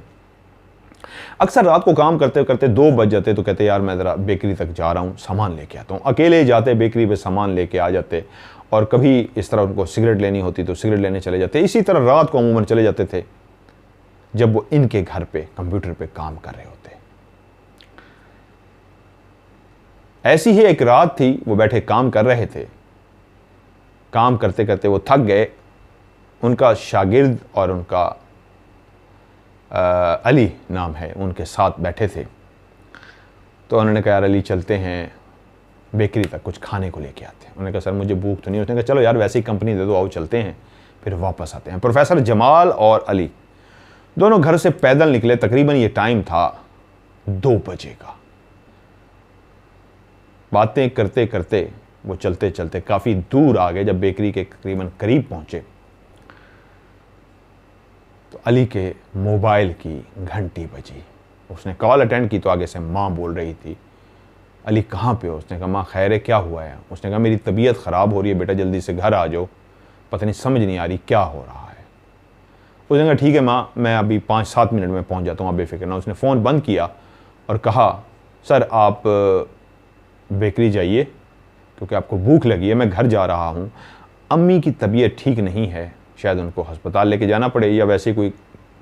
अक्सर रात को काम करते करते 2 बज जाते तो कहते यार मैं ज़रा बेकरी तक जा रहा हूँ, सामान लेके आता हूँ। अकेले जाते बेकरी पे, सामान लेके आ जाते, और कभी इस तरह उनको सिगरेट लेनी होती तो सिगरेट लेने चले जाते। इसी तरह रात को अमूमन चले जाते थे जब वो इनके घर पे कंप्यूटर पे काम कर रहे होते। ऐसी ही एक रात थी, वो बैठे काम कर रहे थे, काम करते करते वो थक गए। उनका शागिर्द और उनका अली नाम है, उनके साथ बैठे थे। तो उन्होंने कहा यार अली चलते हैं बेकरी तक, कुछ खाने को लेके आते हैं। उन्होंने कहा सर मुझे भूख तो नहीं। उसने कहा चलो यार वैसे ही कंपनी दे दो, आओ चलते हैं, फिर वापस आते हैं। प्रोफेसर जमाल और अली दोनों घर से पैदल निकले। तकरीबन ये टाइम था 2 बजे का। बातें करते करते वो चलते चलते काफ़ी दूर आ गए। जब बेकरी के तकरीबन करीब पहुंचे तो अली के मोबाइल की घंटी बजी। उसने कॉल अटेंड की तो आगे से माँ बोल रही थी, अली कहाँ पे हो? उसने कहा माँ खैर है, क्या हुआ है? उसने कहा मेरी तबीयत ख़राब हो रही है बेटा, जल्दी से घर आ जाओ, पता नहीं समझ नहीं आ रही क्या हो रहा है। उसने कहा ठीक है माँ, मैं अभी 5-7 मिनट में पहुँच जाता हूँ, आप बेफिक्र ना। उसने फ़ोन बंद किया और कहा सर आप बेकरी जाइए क्योंकि आपको भूख लगी है, मैं घर जा रहा हूँ, अम्मी की तबीयत ठीक नहीं है, शायद उनको हस्पताल लेके जाना पड़े या वैसे कोई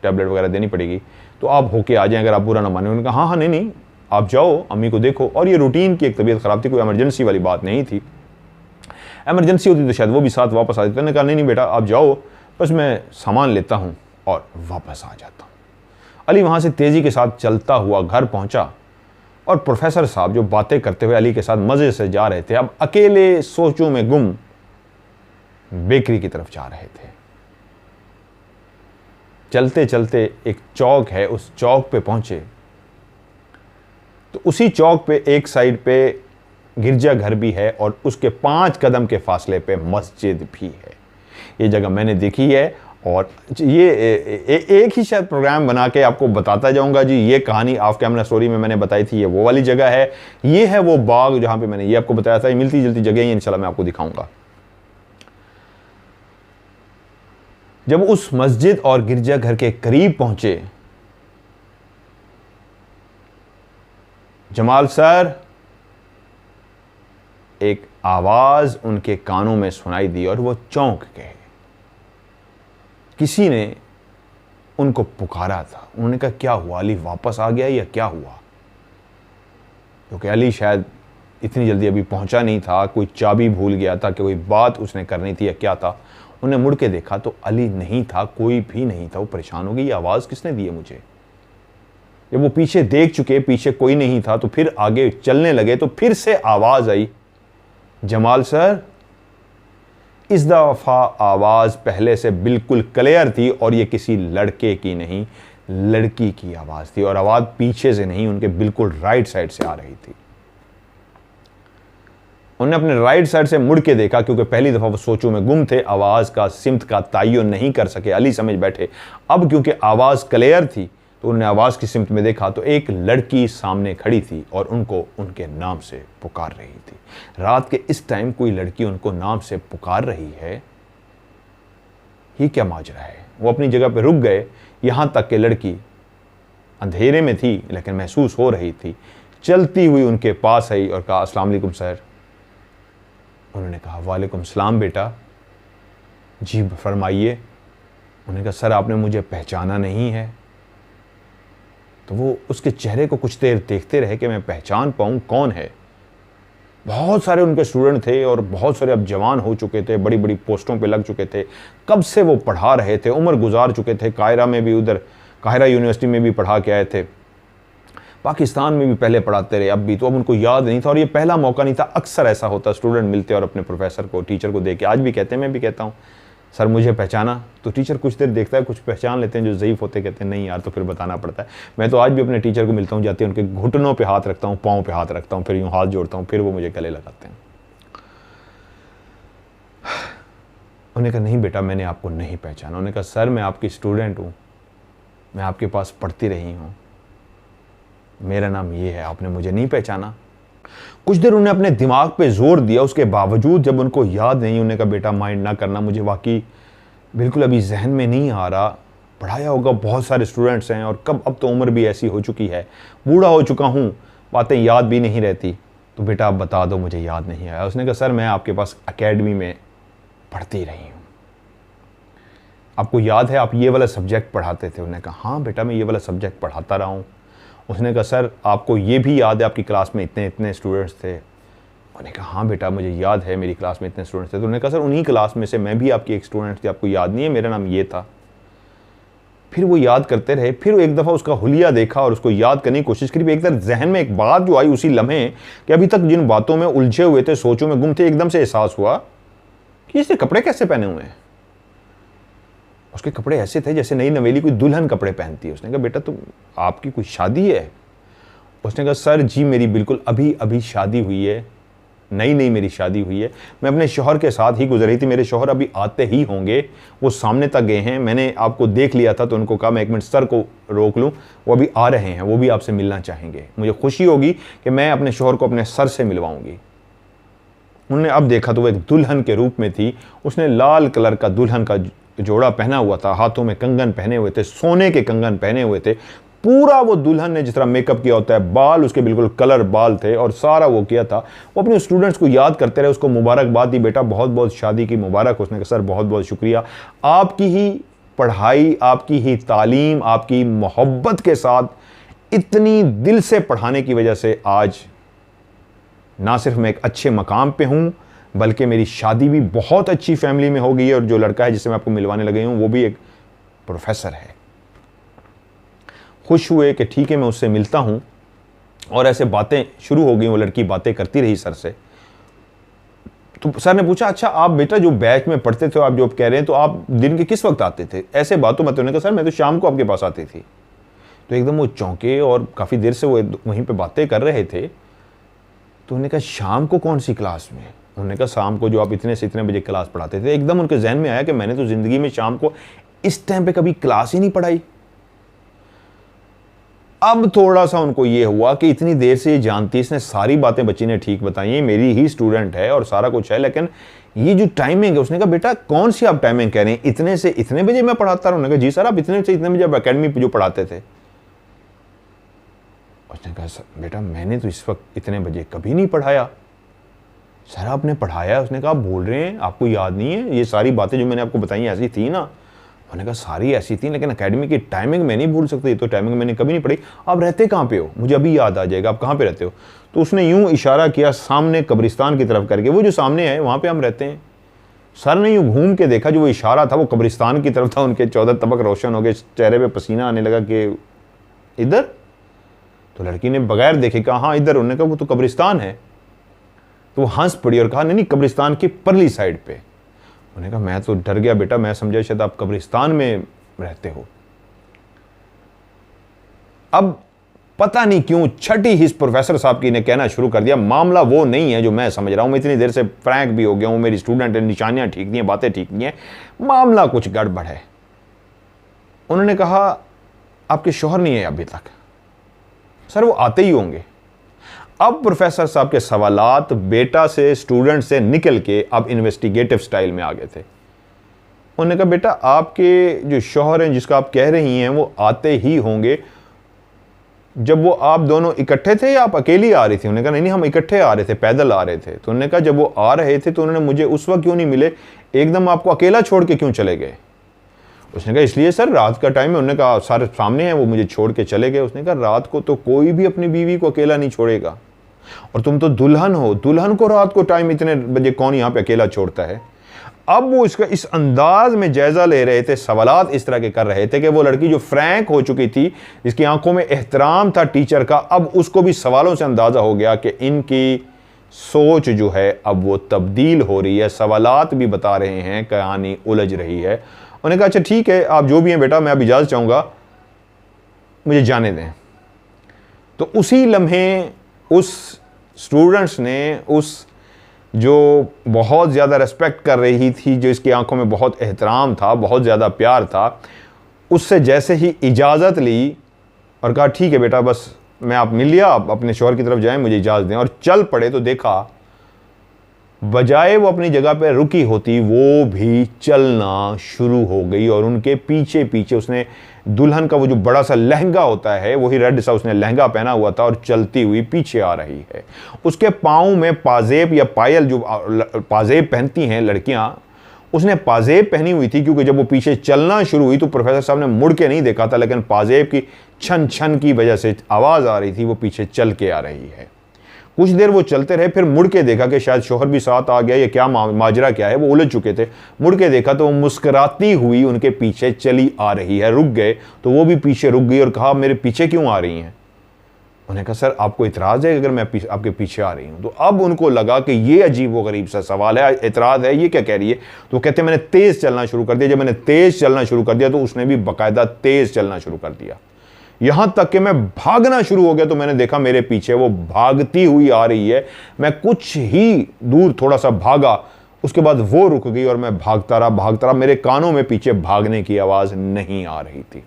टैबलेट वगैरह देनी पड़ेगी, तो आप होके आ जाएं अगर आप बुरा ना माने। उन्होंने कहा हाँ हाँ नहीं आप जाओ, अम्मी को देखो। और ये रूटीन की एक तबीयत ख़राब थी, कोई एमरजेंसी वाली बात नहीं थी। एमरजेंसी होती तो शायद वो भी साथ वापस आ जाते। उन्होंने कहा नहीं बेटा आप जाओ, बस मैं सामान लेता हूँ और वापस आ जाता हूँ। अली वहाँ से तेज़ी के साथ चलता हुआ घर पहुँचा और प्रोफेसर साहब जो बातें करते हुए अली के साथ मज़े से जा रहे थे, अब अकेले सोचों में गुम बेकरी की तरफ जा रहे थे। चलते चलते एक चौक है, उस चौक पे पहुंचे तो उसी चौक पे एक साइड पे गिरजा घर भी है और उसके 5 कदम के फासले पे मस्जिद भी है। ये जगह मैंने देखी है और ये एक ही शायद प्रोग्राम बना के आपको बताता जाऊंगा जी। ये कहानी ऑफ कैमरा स्टोरी में मैंने बताई थी, ये वो वाली जगह है, ये है वो बाग जहां पे मैंने ये आपको बताया था। ये मिलती जुलती जगह ही इंशाल्लाह मैं आपको दिखाऊंगा। जब उस मस्जिद और गिरजा घर के करीब पहुंचे, जमाल सर, एक आवाज उनके कानों में सुनाई दी और वो चौंक गए। किसी ने उनको पुकारा था। उन्होंने कहा क्या हुआ, अली वापस आ गया या क्या हुआ? क्योंकि अली शायद इतनी जल्दी अभी पहुंचा नहीं था, कोई चाबी भूल गया था कि कोई बात उसने करनी थी या क्या था। उन्हें मुड़ के देखा तो अली नहीं था, कोई भी नहीं था। वो परेशान हो गई, ये आवाज़ किसने दी है मुझे? जब वो पीछे देख चुके, पीछे कोई नहीं था, तो फिर आगे चलने लगे तो फिर से आवाज़ आई, जमाल सर। इस दफ़ा आवाज़ पहले से बिल्कुल क्लियर थी और ये किसी लड़के की नहीं, लड़की की आवाज़ थी। और आवाज़ पीछे से नहीं, उनके बिल्कुल राइट साइड से आ रही थी। उन्होंने अपने राइट साइड से मुड़ के देखा क्योंकि पहली दफ़ा वो सोचों में गुम थे, आवाज़ का सिमत का तयन नहीं कर सके। अली समझ बैठे। अब क्योंकि आवाज़ क्लियर थी तो उन्होंने आवाज़ की सिमत में देखा तो एक लड़की सामने खड़ी थी और उनको उनके नाम से पुकार रही थी। रात के इस टाइम कोई लड़की उनको नाम से पुकार रही है, ये क्या माजरा है? वो अपनी जगह पर रुक गए, यहाँ तक कि लड़की अंधेरे में थी लेकिन महसूस हो रही थी। चलती हुई उनके पास आई और कहा अस्सलाम वालेकुम सर। उन्होंने कहा वालेकुम सलाम बेटा, जी फरमाइए। उन्होंने कहा सर आपने मुझे पहचाना नहीं है। तो वो उसके चेहरे को कुछ देर देखते रहे कि मैं पहचान पाऊँ कौन है। बहुत सारे उनके स्टूडेंट थे और बहुत सारे अब जवान हो चुके थे, बड़ी बड़ी पोस्टों पे लग चुके थे, कब से वो पढ़ा रहे थे, उम्र गुजार चुके थे, कायरा में भी, उधर काहिरा यूनिवर्सिटी में भी पढ़ा के आए थे, पाकिस्तान में भी पहले पढ़ाते रहे, अब भी। तो अब उनको याद नहीं था और ये पहला मौका नहीं था। अक्सर ऐसा होता, स्टूडेंट मिलते और अपने प्रोफेसर को, टीचर को देख के, आज भी कहते हैं, मैं भी कहता हूँ, सर मुझे पहचाना, तो टीचर कुछ देर देखता है, कुछ पहचान लेते हैं, जो ज़ईफ़ होते कहते हैं नहीं यार, तो फिर बताना पड़ता है। मैं तो आज भी अपने टीचर को मिलता हूँ, जाते हैं उनके घुटनों पे हाथ रखता हूँ, पाँव पे हाथ रखता हूँ, फिर यूँ हाथ जोड़ता हूँ, फिर वो मुझे गले लगाते हैं। उन्होंने कहा नहीं बेटा, मैंने आपको नहीं पहचाना। उन्होंने कहा सर मैं आपकी स्टूडेंट हूँ, मैं आपके पास पढ़ती रही हूँ, मेरा नाम ये है, आपने मुझे नहीं पहचाना। कुछ देर उन्होंने अपने दिमाग पे जोर दिया, उसके बावजूद जब उनको याद नहीं, उन्होंने कहा बेटा माइंड ना करना, मुझे वाकई बिल्कुल अभी जहन में नहीं आ रहा, पढ़ाया होगा, बहुत सारे स्टूडेंट्स हैं और कब, अब तो उम्र भी ऐसी हो चुकी है, बूढ़ा हो चुका हूँ, बातें याद भी नहीं रहती, तो बेटा आप बता दो, मुझे याद नहीं आया। उसने कहा सर मैं आपके पास एकेडमी में पढ़ती रही हूँ, आपको याद है आप ये वाला सब्जेक्ट पढ़ाते थे? उन्होंने कहा हाँ बेटा मैं ये वाला सब्जेक्ट पढ़ाता रहा हूँ। उसने कहा सर आपको ये भी याद है आपकी क्लास में इतने इतने स्टूडेंट्स थे? उन्होंने कहा हाँ बेटा मुझे याद है मेरी क्लास में इतने स्टूडेंट्स थे। तो उन्होंने कहा सर उन्हीं क्लास में से मैं भी आपकी एक स्टूडेंट थी, आपको याद नहीं है, मेरा नाम ये था। फिर वो याद करते रहे, फिर एक दफ़ा उसका हुलिया देखा और उसको याद करने की कोशिश करी। एक तरह जहन में एक बात जो आई उसी लम्हे कि अभी तक जिन बातों में उलझे हुए थे, सोचों में गुम थे, एकदम से एहसास हुआ कि इसने कपड़े कैसे पहने हुए हैं। उसके कपड़े ऐसे थे जैसे नई नवेली कोई दुल्हन कपड़े पहनती है। उसने कहा बेटा तुम, आपकी कोई शादी है? उसने कहा सर जी मेरी बिल्कुल अभी अभी शादी हुई है, नई नई मेरी शादी हुई है, मैं अपने शौहर के साथ ही गुजर रही थी, मेरे शौहर अभी आते ही होंगे, वो सामने तक गए हैं, मैंने आपको देख लिया था तो उनको कहा मैं एक मिनट सर को रोक लूँ, वो अभी आ रहे हैं, वो भी आपसे मिलना चाहेंगे, मुझे खुशी होगी कि मैं अपने शौहर को अपने सर से मिलवाऊंगी। उन्होंने अब देखा तो वो एक दुल्हन के रूप में थी, उसने लाल कलर का दुल्हन का जोड़ा पहना हुआ था, हाथों में कंगन पहने हुए थे, सोने के कंगन पहने हुए थे, पूरा वो दुल्हन ने जिस तरह मेकअप किया होता है, बाल उसके बिल्कुल कलर बाल थे और सारा वो किया था। वो अपने स्टूडेंट्स को याद करते रहे, उसको मुबारकबाद दी, बेटा बहुत बहुत शादी की मुबारक। उसने कहा सर बहुत बहुत शुक्रिया, आपकी ही पढ़ाई, आपकी ही तालीम, आपकी मोहब्बत के साथ इतनी दिल से पढ़ाने की वजह से आज ना सिर्फ मैं एक अच्छे मकाम पे हूँ, बल्कि मेरी शादी भी बहुत अच्छी फैमिली में हो गई है और जो लड़का है जिससे मैं आपको मिलवाने लगे हूँ वो भी एक प्रोफेसर है। खुश हुए कि ठीक है मैं उससे मिलता हूँ, और ऐसे बातें शुरू हो गई, वो लड़की बातें करती रही सर से। तो सर ने पूछा अच्छा आप बेटा जो बैच में पढ़ते थे, आप जो कह रहे हैं, तो आप दिन के किस वक्त आते थे? ऐसे बातों में तो उन्होंने कहा सर मैं तो शाम को आपके पास आती थी। तो एकदम वो चौंके और काफ़ी देर से वो वहीं पर बातें कर रहे थे। तो उन्होंने कहा शाम को कौन सी क्लास में? उन्होंने कहा शाम को जो आप इतने से इतने बजे क्लास पढ़ाते थे। एकदम उनके जहन में आया कि मैंने तो ज़िंदगी में शाम को इस टाइम पे कभी क्लास ही नहीं पढ़ाई। अब थोड़ा सा उनको ये हुआ कि इतनी देर से ये जानती, इसने सारी बातें बच्ची ने ठीक बताई हैं, मेरी ही स्टूडेंट है और सारा कुछ है, लेकिन ये जो टाइमिंग है, उसने कहा बेटा कौन सी आप टाइमिंग कह रहे हैं, इतने से इतने बजे मैं पढ़ाता रहा? उन्होंने कहा जी सर आप इतने से इतने बजे आप अकेडमी पे जो पढ़ाते थे। उसने कहा सर बेटा मैंने तो इस वक्त इतने बजे कभी नहीं पढ़ाया। सर आपने पढ़ाया? उसने कहा आप बोल रहे हैं आपको याद नहीं है? ये सारी बातें जो मैंने आपको बताई ऐसी थी ना? उन्होंने कहा सारी ऐसी थी, लेकिन एकेडमी की टाइमिंग मैं नहीं भूल सकती, तो टाइमिंग मैंने कभी नहीं पढ़ी। आप रहते कहाँ पे हो? मुझे अभी याद आ जाएगा, आप कहाँ पे रहते हो? तो उसने यूं इशारा किया सामने कब्रिस्तान की तरफ करके, वो जो सामने है वहाँ पे हम रहते हैं। सर ने यूं घूम के देखा, जो वो इशारा था वो कब्रिस्तान की तरफ था। उनके 14 तबक रोशन हो गए, चेहरे पे पसीना आने लगा कि इधर? तो लड़की ने बगैर देखे कहा हाँ इधर। उन्होंने कहा वो तो कब्रिस्तान है। तो वो हंस पड़ी और कहा नहीं नहीं कब्रिस्तान की परली साइड पे। उन्होंने कहा मैं तो डर गया बेटा, मैं समझा शायद आप कब्रिस्तान में रहते हो। अब पता नहीं क्यों छठी हिस्स प्रोफेसर साहब की ने कहना शुरू कर दिया मामला वो नहीं है जो मैं समझ रहा हूं, मैं इतनी देर से फ्रैंक भी हो गया हूं, मेरी स्टूडेंट है, निशानियां ठीक नहीं है, बातें ठीक नहीं है, मामला कुछ गड़बड़ है। उन्होंने कहा आपके शौहर नहीं है अभी तक? सर वो आते ही होंगे। अब प्रोफेसर साहब के सवालात बेटा से, स्टूडेंट से निकल के अब इन्वेस्टिगेटिव स्टाइल में आ गए थे। उन्होंने कहा बेटा आपके जो शौहर हैं जिसका आप कह रही हैं वो आते ही होंगे, जब वो आप दोनों इकट्ठे थे या आप अकेली आ रही थी? उन्होंने कहा नहीं नहीं हम इकट्ठे आ रहे थे, पैदल आ रहे थे। तो उन्होंने कहा जब वो आ रहे थे तो उन्होंने मुझे उस वक्त क्यों नहीं मिले, एकदम आपको अकेला छोड़ के क्यों चले गए? उसने कहा इसलिए सर रात का टाइम है। उन्होंने कहा सारे सामने हैं, वो मुझे छोड़ के चले गए। उसने कहा रात को तो कोई भी अपनी बीवी को अकेला नहीं छोड़ेगा। और तुम तो दुल्हन हो, दुल्हन को रात को टाइम इतने बजे कौन यहाँ पे अकेला छोड़ता है। अब वो इसका इस अंदाज में जायजा ले रहे थे, सवालात इस तरह के कर रहे थे कि वो लड़की जो फ्रैंक हो चुकी थी, जिसकी आंखों में एहतराम था टीचर का, अब उसको भी सवालों से अंदाजा हो गया कि इनकी सोच जो है अब वो तब्दील हो रही है। सवालात भी बता रहे हैं, कहानी उलझ रही है। उन्होंने कहा अच्छा ठीक है, आप जो भी हैं बेटा, मैं अब इजाज़त चाहूँगा, मुझे जाने दें। तो उसी लम्हे उस स्टूडेंट्स ने उस जो बहुत ज़्यादा रिस्पेक्ट कर रही थी, जो इसकी आंखों में बहुत एहतराम था, बहुत ज़्यादा प्यार था, उससे जैसे ही इजाज़त ली और कहा ठीक है बेटा, बस मैं आप मिल लिया, आप अपने शौहर की तरफ जाएं, मुझे इजाज़त दें, और चल पड़े, तो देखा बजाय वो अपनी जगह पे रुकी होती, वो भी चलना शुरू हो गई। और उनके पीछे पीछे उसने दुल्हन का वो जो बड़ा सा लहंगा होता है, वही रेड सा उसने लहंगा पहना हुआ था, और चलती हुई पीछे आ रही है। उसके पाँव में पाजेब या पायल, जो पाजेब पहनती हैं लड़कियां, उसने पाजेब पहनी हुई थी, क्योंकि जब वो पीछे चलना शुरू हुई तो प्रोफेसर साहब ने मुड़ के नहीं देखा था, लेकिन पाजेब की छन छन की वजह से आवाज़ आ रही थी, वो पीछे चल के आ रही है। कुछ देर वो चलते रहे, फिर मुड़ के देखा कि शायद शौहर भी साथ आ गया, ये क्या माजरा क्या है, वो उलझ चुके थे। मुड़ के देखा तो वो मुस्कुराती हुई उनके पीछे चली आ रही है। रुक गए तो वो भी पीछे रुक गई और कहा मेरे पीछे क्यों आ रही हैं। उन्होंने कहा सर आपको इतराज़ है अगर मैं आपके पीछे आ रही हूँ। तो अब उनको लगा कि ये अजीब व गरीब सा सवाल है, इतराज़ है, ये क्या कह रही है। तो कहते मैंने तेज़ चलना शुरू कर दिया। जब मैंने तेज़ चलना शुरू कर दिया तो उसने भी बाकायदा तेज़ चलना शुरू कर दिया, यहां तक कि मैं भागना शुरू हो गया। तो मैंने देखा मेरे पीछे वो भागती हुई आ रही है। मैं कुछ ही दूर थोड़ा सा भागा, उसके बाद वो रुक गई और मैं भागता रहा। मेरे कानों में पीछे भागने की आवाज नहीं आ रही थी।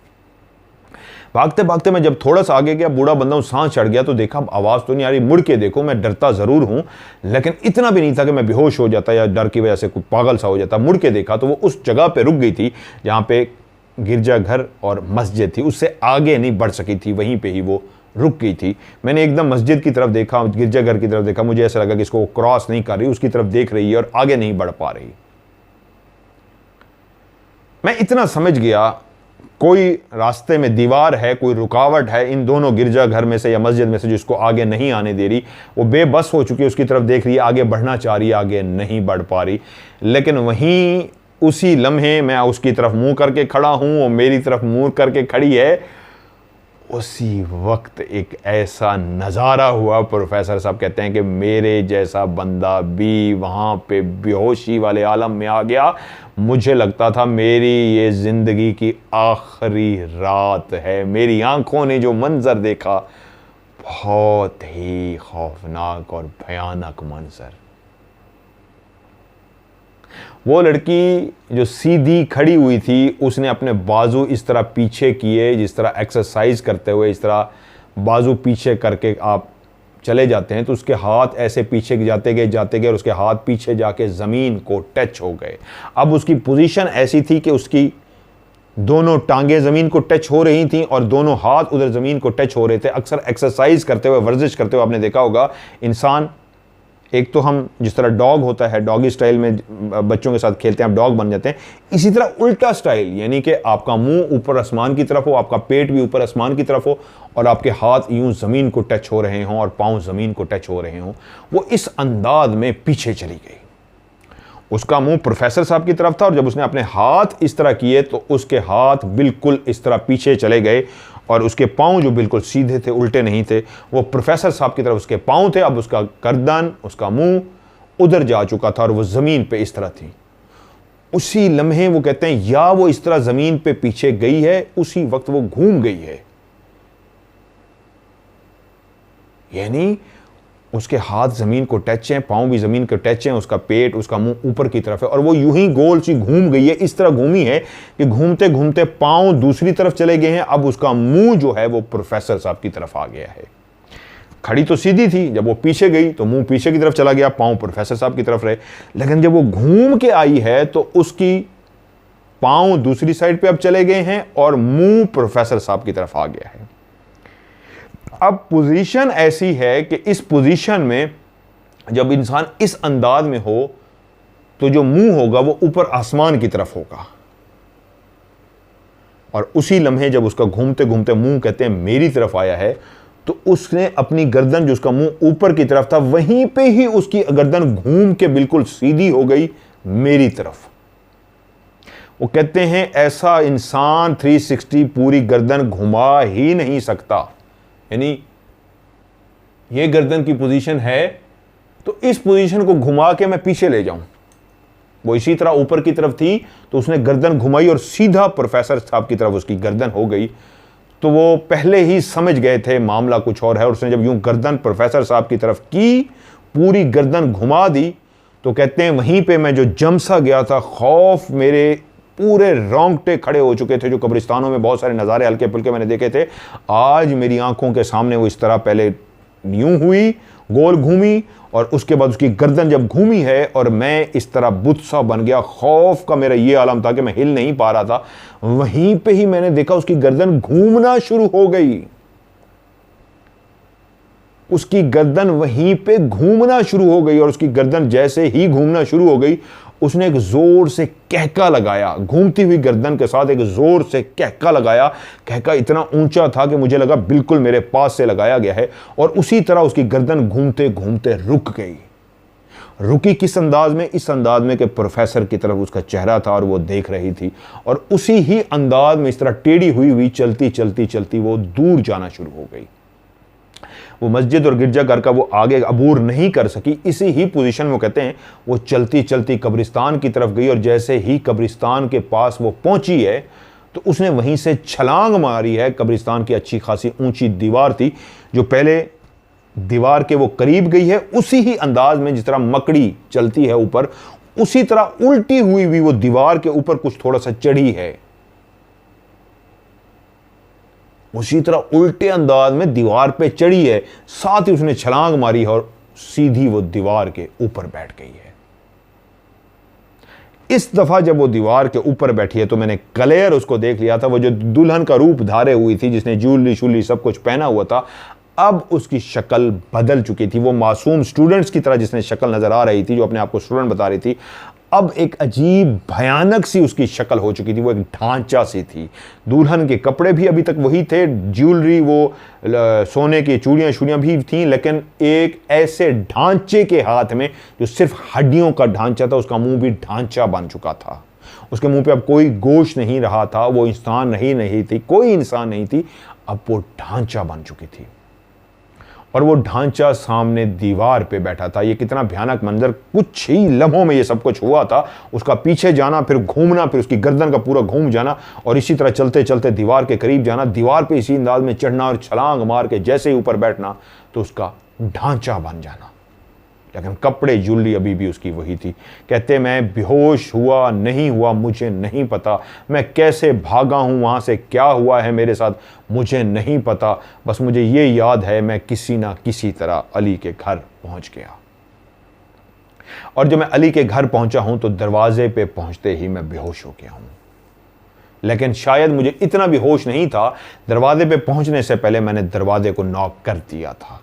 भागते भागते मैं जब थोड़ा सा आगे गया, बूढ़ा बंदा हूं, सांस चढ़ गया, तो देखा आवाज तो नहीं आ रही। मुड़ के देखो, मैं डरता जरूर हूं, लेकिन इतना भी नहीं था कि मैं बेहोश हो जाता या डर की वजह से कोई पागल सा हो जाता। मुड़ के देखा तो वो उस जगह पे रुक गई थी जहां पे गिरजाघर और मस्जिद थी, उससे आगे नहीं बढ़ सकी थी, वहीं पे ही वो रुक गई थी। मैंने एकदम मस्जिद की तरफ देखा, गिरजाघर की तरफ देखा, मुझे ऐसा लगा कि इसको क्रॉस नहीं कर रही, उसकी तरफ देख रही है और आगे नहीं बढ़ पा रही। मैं इतना समझ गया कोई रास्ते में दीवार है, कोई रुकावट है इन दोनों गिरजाघर में से या मस्जिद में से, जिसको आगे नहीं आने दे रही। वो बेबस हो चुकी है, उसकी तरफ देख रही है, आगे बढ़ना चाह रही है, आगे नहीं बढ़ पा रही। लेकिन वहीं उसी लम्हे मैं उसकी तरफ मुंह करके खड़ा हूं, वो मेरी तरफ मुंह करके खड़ी है। उसी वक्त एक ऐसा नज़ारा हुआ, प्रोफेसर साहब कहते हैं कि मेरे जैसा बंदा भी वहां पे बेहोशी वाले आलम में आ गया। मुझे लगता था मेरी ये जिंदगी की आखिरी रात है। मेरी आंखों ने जो मंजर देखा, बहुत ही खौफनाक और भयानक मंजर। वो लड़की जो सीधी खड़ी हुई थी, उसने अपने बाजू इस तरह पीछे किए, जिस तरह एक्सरसाइज करते हुए इस तरह बाजू पीछे करके आप चले जाते हैं, तो उसके हाथ ऐसे पीछे जाते गए और उसके हाथ पीछे जाके ज़मीन को टच हो गए। अब उसकी पोजीशन ऐसी थी कि उसकी दोनों टांगें ज़मीन को टच हो रही थी और दोनों हाथ उधर ज़मीन को टच हो रहे थे। अक्सर एक्सरसाइज करते हुए, वर्जिश करते हुए आपने देखा होगा, इंसान, एक तो हम जिस तरह डॉग होता है, डॉगी स्टाइल में बच्चों के साथ खेलते हैं, आप डॉग बन जाते हैं। इसी तरह उल्टा स्टाइल, यानी कि आपका मुंह ऊपर आसमान की तरफ हो, आपका पेट भी ऊपर आसमान की तरफ हो और आपके हाथ यूं ज़मीन को टच हो रहे हों और पाँव ज़मीन को टच हो रहे हों। वो इस अंदाज में पीछे चली गई। उसका मुंह प्रोफेसर साहब की तरफ था और जब उसने अपने हाथ इस तरह किए तो उसके हाथ बिल्कुल इस तरह पीछे चले गए और उसके पाँव जो बिल्कुल सीधे थे, उल्टे नहीं थे, वो प्रोफेसर साहब की तरफ उसके पाँव थे। अब उसका गर्दन, उसका मुंह उधर जा चुका था और वो ज़मीन पे इस तरह थी। उसी लम्हे वो कहते हैं या वो इस तरह ज़मीन पे पीछे गई है, उसी वक्त वो घूम गई है। यानी उसके हाथ ज़मीन को टच हैं, पाँव भी ज़मीन को टच हैं, उसका पेट, उसका मुंह ऊपर की तरफ है और वो यूं ही गोल सी घूम गई है। इस तरह घूमी है कि घूमते घूमते पाँव दूसरी तरफ चले गए हैं। अब उसका मुंह जो है वो प्रोफेसर साहब की तरफ आ गया है। खड़ी तो सीधी थी, जब वो पीछे गई तो मुंह पीछे की तरफ चला गया, पाँव प्रोफेसर साहब की तरफ रहे। लेकिन जब वो घूम के आई है तो उसकी पाँव दूसरी साइड पर अब चले गए हैं और मुंह प्रोफेसर साहब की तरफ आ गया है। अब पोजीशन ऐसी है कि इस पोजीशन में जब इंसान इस अंदाज में हो तो जो मुंह होगा वो ऊपर आसमान की तरफ होगा और उसी लम्हे जब उसका घूमते घूमते मुंह कहते हैं मेरी तरफ आया है तो उसने अपनी गर्दन, जो उसका मुंह ऊपर की तरफ था, वहीं पे ही उसकी गर्दन घूम के बिल्कुल सीधी हो गई मेरी तरफ। वो कहते हैं ऐसा इंसान 360 पूरी गर्दन घुमा ही नहीं सकता। यानी ये गर्दन की पोजीशन है, तो इस पोजीशन को घुमा के मैं पीछे ले जाऊं। वो इसी तरह ऊपर की तरफ थी, तो उसने गर्दन घुमाई और सीधा प्रोफेसर साहब की तरफ उसकी गर्दन हो गई। तो वो पहले ही समझ गए थे मामला कुछ और है, और उसने जब यूं गर्दन प्रोफेसर साहब की तरफ की, पूरी गर्दन घुमा दी, तो कहते हैं वहीं पे मैं जो जम सा गया था, खौफ, मेरे पूरे रोंगटे खड़े हो चुके थे। जो कब्रिस्तानों में बहुत सारे नज़ारे हल्के फुल्के मैंने देखे थे, आज मेरी आंखों के सामने वो इस तरह पहले यूं हुई, गोल घूमी, और उसके बाद उसकी गर्दन जब घूमी है और मैं इस तरह बुत सा बन गया। खौफ का मेरा ये आलम था कि मैं हिल नहीं पा रहा था। वहीं पे ही मैंने देखा उसकी गर्दन घूमना शुरू हो गई। उसकी गर्दन वहीं पे घूमना शुरू हो गई, और उसकी गर्दन जैसे ही घूमना शुरू हो गई, उसने एक जोर से कहका लगाया। घूमती हुई गर्दन के साथ एक जोर से कहका लगाया। कहका इतना ऊंचा था कि मुझे लगा बिल्कुल मेरे पास से लगाया गया है, और उसी तरह उसकी गर्दन घूमते घूमते रुक गई। रुकी किस अंदाज में? इस अंदाज में कि प्रोफेसर की तरफ उसका चेहरा था और वो देख रही थी, और उसी ही अंदाज में इस तरह टेढ़ी हुई हुई चलती चलती चलती वो दूर जाना शुरू हो गई। वो मस्जिद और गिरजाघर का वो आगे अबूर नहीं कर सकी। इसी ही पोजीशन में कहते हैं वो चलती चलती कब्रिस्तान की तरफ गई, और जैसे ही कब्रिस्तान के पास वो पहुंची है, तो उसने वहीं से छलांग मारी है। कब्रिस्तान की अच्छी खासी ऊंची दीवार थी, जो पहले दीवार के वो करीब गई है, उसी ही अंदाज में जिस तरह मकड़ी चलती है ऊपर, उसी तरह उल्टी हुई भी वो दीवार के ऊपर कुछ थोड़ा सा चढ़ी है। उसी तरह उल्टे अंदाज में दीवार पे चढ़ी है, साथ ही उसने छलांग मारी है और सीधी वो दीवार के ऊपर बैठ गई है। इस दफा जब वो दीवार के ऊपर बैठी है, तो मैंने क्लियर उसको देख लिया था। वो जो दुल्हन का रूप धारे हुई थी, जिसने ज्वेलरी शूलरी सब कुछ पहना हुआ था, अब उसकी शक्ल बदल चुकी थी। वो मासूम स्टूडेंट्स की तरह जिसने शक्ल नजर आ रही थी, जो अपने आप को स्टूडेंट बता रही थी, अब एक अजीब भयानक सी उसकी शक्ल हो चुकी थी। वो एक ढांचा सी थी। दुल्हन के कपड़े भी अभी तक वही थे, ज्वेलरी वो सोने की चूड़ियां शूड़ियां भी थीं, लेकिन एक ऐसे ढांचे के हाथ में जो सिर्फ हड्डियों का ढांचा था। उसका मुंह भी ढांचा बन चुका था। उसके मुंह पे अब कोई गोश्त नहीं रहा था। वो इंसान नहीं थी, कोई इंसान नहीं थी, अब वो ढांचा बन चुकी थी, और वो ढांचा सामने दीवार पे बैठा था। ये कितना भयानक मंजर! कुछ ही लम्हों में ये सब कुछ हुआ था। उसका पीछे जाना, फिर घूमना, फिर उसकी गर्दन का पूरा घूम जाना, और इसी तरह चलते चलते दीवार के करीब जाना, दीवार पे इसी अंदाज में चढ़ना, और छलांग मार के जैसे ही ऊपर बैठना तो उसका ढांचा बन जाना। लेकिन कपड़े ज्वेलरी अभी भी उसकी वही थी। कहते मैं बेहोश हुआ नहीं हुआ मुझे नहीं पता, मैं कैसे भागा हूं वहां से, क्या हुआ है मेरे साथ मुझे नहीं पता। बस मुझे ये याद है मैं किसी ना किसी तरह अली के घर पहुंच गया, और जब मैं अली के घर पहुंचा हूं तो दरवाजे पे पहुंचते ही मैं बेहोश हो गया हूं। लेकिन शायद मुझे इतना भी होश नहीं था, दरवाजे पे पहुंचने से पहले मैंने दरवाजे को नॉक कर दिया था।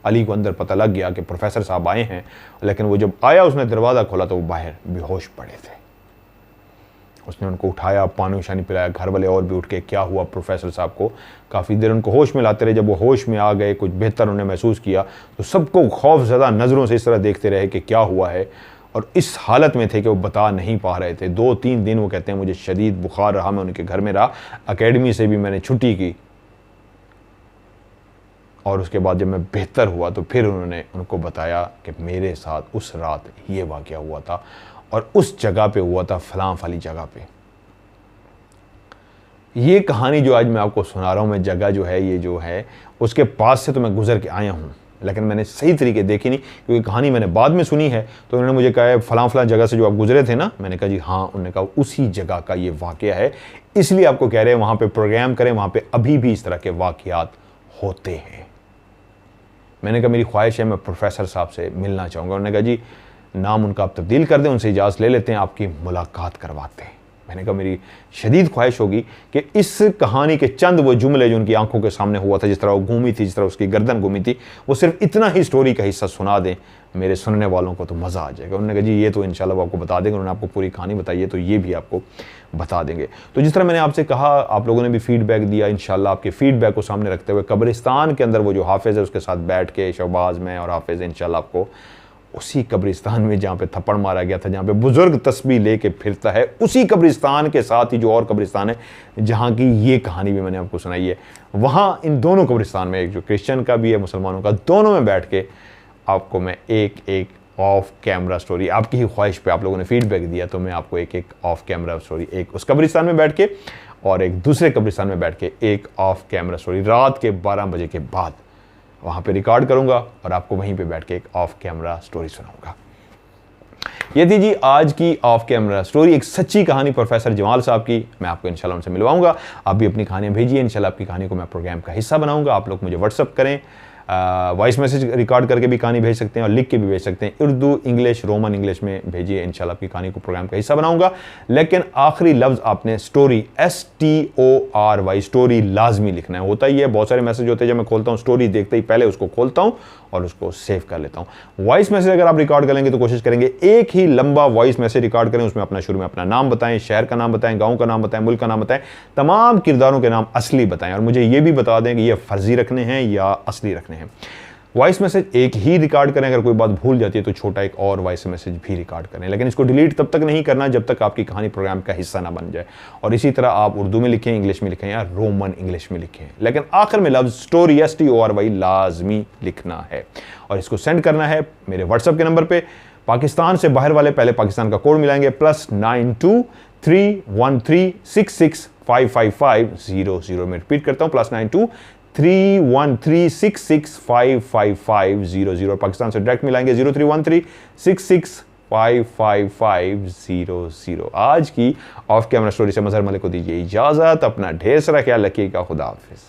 अली को अंदर पता लग गया कि प्रोफेसर साहब आए हैं, लेकिन वो जब आया, उसने दरवाज़ा खोला तो वो बाहर बेहोश पड़े थे। उसने उनको उठाया, पानी शानी पिलाया। घर वाले और भी उठ के क्या हुआ प्रोफेसर साहब को, काफ़ी देर उनको होश में लाते रहे। जब वो होश में आ गए, कुछ बेहतर उन्होंने महसूस किया, तो सबको खौफज़दा नज़रों से इस तरह देखते रहे कि क्या हुआ है, और इस हालत में थे कि वो बता नहीं पा रहे थे। 2-3 दिन वो कहते हैं मुझे शदीद बुखार रहा, मैं उनके घर में रहा, अकेडमी से भी मैंने छुट्टी की, और उसके बाद जब मैं बेहतर हुआ तो फिर उन्होंने उनको बताया कि मेरे साथ उस रात ये वाक़या हुआ था, और उस जगह पे हुआ था, फलां वाली जगह पे। ये कहानी जो आज मैं आपको सुना रहा हूँ, मैं जगह जो है, ये जो है, उसके पास से तो मैं गुजर के आया हूँ, लेकिन मैंने सही तरीके देखी नहीं, क्योंकि कहानी मैंने बाद में सुनी है। तो उन्होंने मुझे कहा फलां फलां जगह से जो आप गुजरे थे ना, मैंने कहा जी हाँ। उन्होंने कहा उसी जगह का ये वाक़या है, इसलिए आपको कह रहे हैं वहाँ पर प्रोग्राम करें, वहाँ पर अभी भी इस तरह के वाक़यात होते हैं। मैंने कहा मेरी ख्वाहिश है मैं प्रोफेसर साहब से मिलना चाहूँगा। उन्होंने कहा जी नाम उनका आप तब्दील कर दें, उनसे इजाज़त ले लेते हैं, आपकी मुलाकात करवाते हैं। मैंने कहा मेरी शदीद ख्वाहिश होगी कि इस कहानी के चंद वो जुमले जो उनकी आंखों के सामने हुआ था, जिस तरह वो घूमी थी, जिस तरह उसकी गर्दन घूमी थी, वो सिर्फ इतना ही स्टोरी का हिस्सा सुना दें, मेरे सुनने वालों को तो मज़ा आ जाएगा। उन्होंने कहा जी ये तो इंशाल्लाह वो आपको बता देंगे। उन्होंने आपको पूरी कहानी बताई है तो ये भी आपको बता देंगे। तो जिस तरह मैंने आपसे कहा, आप लोगों ने भी फीडबैक दिया, इंशाल्लाह आपके फीडबैक को सामने रखते हुए कब्रिस्तान के अंदर वो जो हाफिज़ है उसके साथ बैठ के, शहबाज में और हाफिज़ इंशाल्लाह आपको उसी कब्रिस्तान में जहाँ पे थप्पड़ मारा गया था, जहाँ पे बुजुर्ग तस्बीह लेके फिरता है, उसी कब्रिस्तान के साथ ही जो और कब्रिस्तान है जहाँ की ये कहानी भी मैंने आपको सुनाई है, वहाँ इन दोनों कब्रिस्तान में, एक जो क्रिश्चियन का भी है मुसलमानों का, दोनों में बैठ के आपको मैं एक एक ऑफ कैमरा स्टोरी, आपकी ही ख्वाहिश पे आप लोगों ने फीडबैक दिया तो मैं आपको एक एक ऑफ कैमरा स्टोरी, एक उस कब्रिस्तान में बैठ के और एक दूसरे कब्रिस्तान में बैठ के एक ऑफ कैमरा स्टोरी रात के 12 बजे के बाद वहाँ पे रिकॉर्ड करूँगा और आपको वहीं पे बैठ के एक ऑफ कैमरा स्टोरी सुनाऊंगा। ये थी जी आज की ऑफ कैमरा स्टोरी, एक सच्ची कहानी प्रोफेसर जमाल साहब की। मैं आपको इंशाल्लाह उनसे मिलवाऊंगा। आप भी अपनी कहानियाँ भेजिए, इंशाल्लाह आपकी कहानी को मैं प्रोग्राम का हिस्सा बनाऊंगा। आप लोग मुझे व्हाट्सअप करें, वॉइस मैसेज रिकॉर्ड करके भी कहानी भेज सकते हैं और लिख के भी भेज सकते हैं। उर्दू, इंग्लिश, रोमन इंग्लिश में भेजिए, इंशाल्लाह आपकी कहानी को प्रोग्राम का हिस्सा बनाऊंगा। लेकिन आखिरी लफ्ज़ आपने स्टोरी, STORY, स्टोरी लाजमी लिखना है। होता ही है, बहुत सारे मैसेज होते हैं जब मैं खोलता हूँ स्टोरी देखते ही पहले उसको खोलता हूँ और उसको सेव कर लेता हूँ। वॉइस मैसेज अगर आप रिकॉर्ड करेंगे तो कोशिश करेंगे एक ही लंबा वॉइस मैसेज रिकॉर्ड करें, उसमें अपना शुरू में अपना नाम बताएं, शहर का नाम बताएं, गाँव का नाम बताएं, मुल्क का नाम बताएं, तमाम किरदारों के नाम असली बताएं और मुझे ये भी बता दें कि ये फर्जी रखने हैं या असली रखने हैं। वॉइस मैसेज एक ही रिकॉर्ड करें, अगर कोई बात भूल जाती है तो छोटा एक और वॉइस मैसेज भी रिकॉर्ड करें, लेकिन इसको डिलीट तब तक नहीं करना जब तक आपकी कहानी प्रोग्राम का हिस्सा ना बन जाए। और इसी तरह आप उर्दू में लिखें, इंग्लिश में लिखें या रोमन इंग्लिश में लिखें, लेकिन आखिर में लफ्ज़ स्टोरी STORY लाजमी लिखना है और इसको सेंड करना है मेरे व्हाट्सएप के नंबर पर। पाकिस्तान से बाहर वाले पहले पाकिस्तान का कोड मिलाएंगे, +92 313 6655500। मैं रिपीट करता हूँ, +92 313 6655500। पाकिस्तान से डायरेक्ट मिलाएंगे 0313 6655500। आज की ऑफ कैमरा स्टोरी से मजहर मलिक को दीजिए इजाजत। अपना ढेर सारा ख्याल रखिएगा। खुदा हाफिज।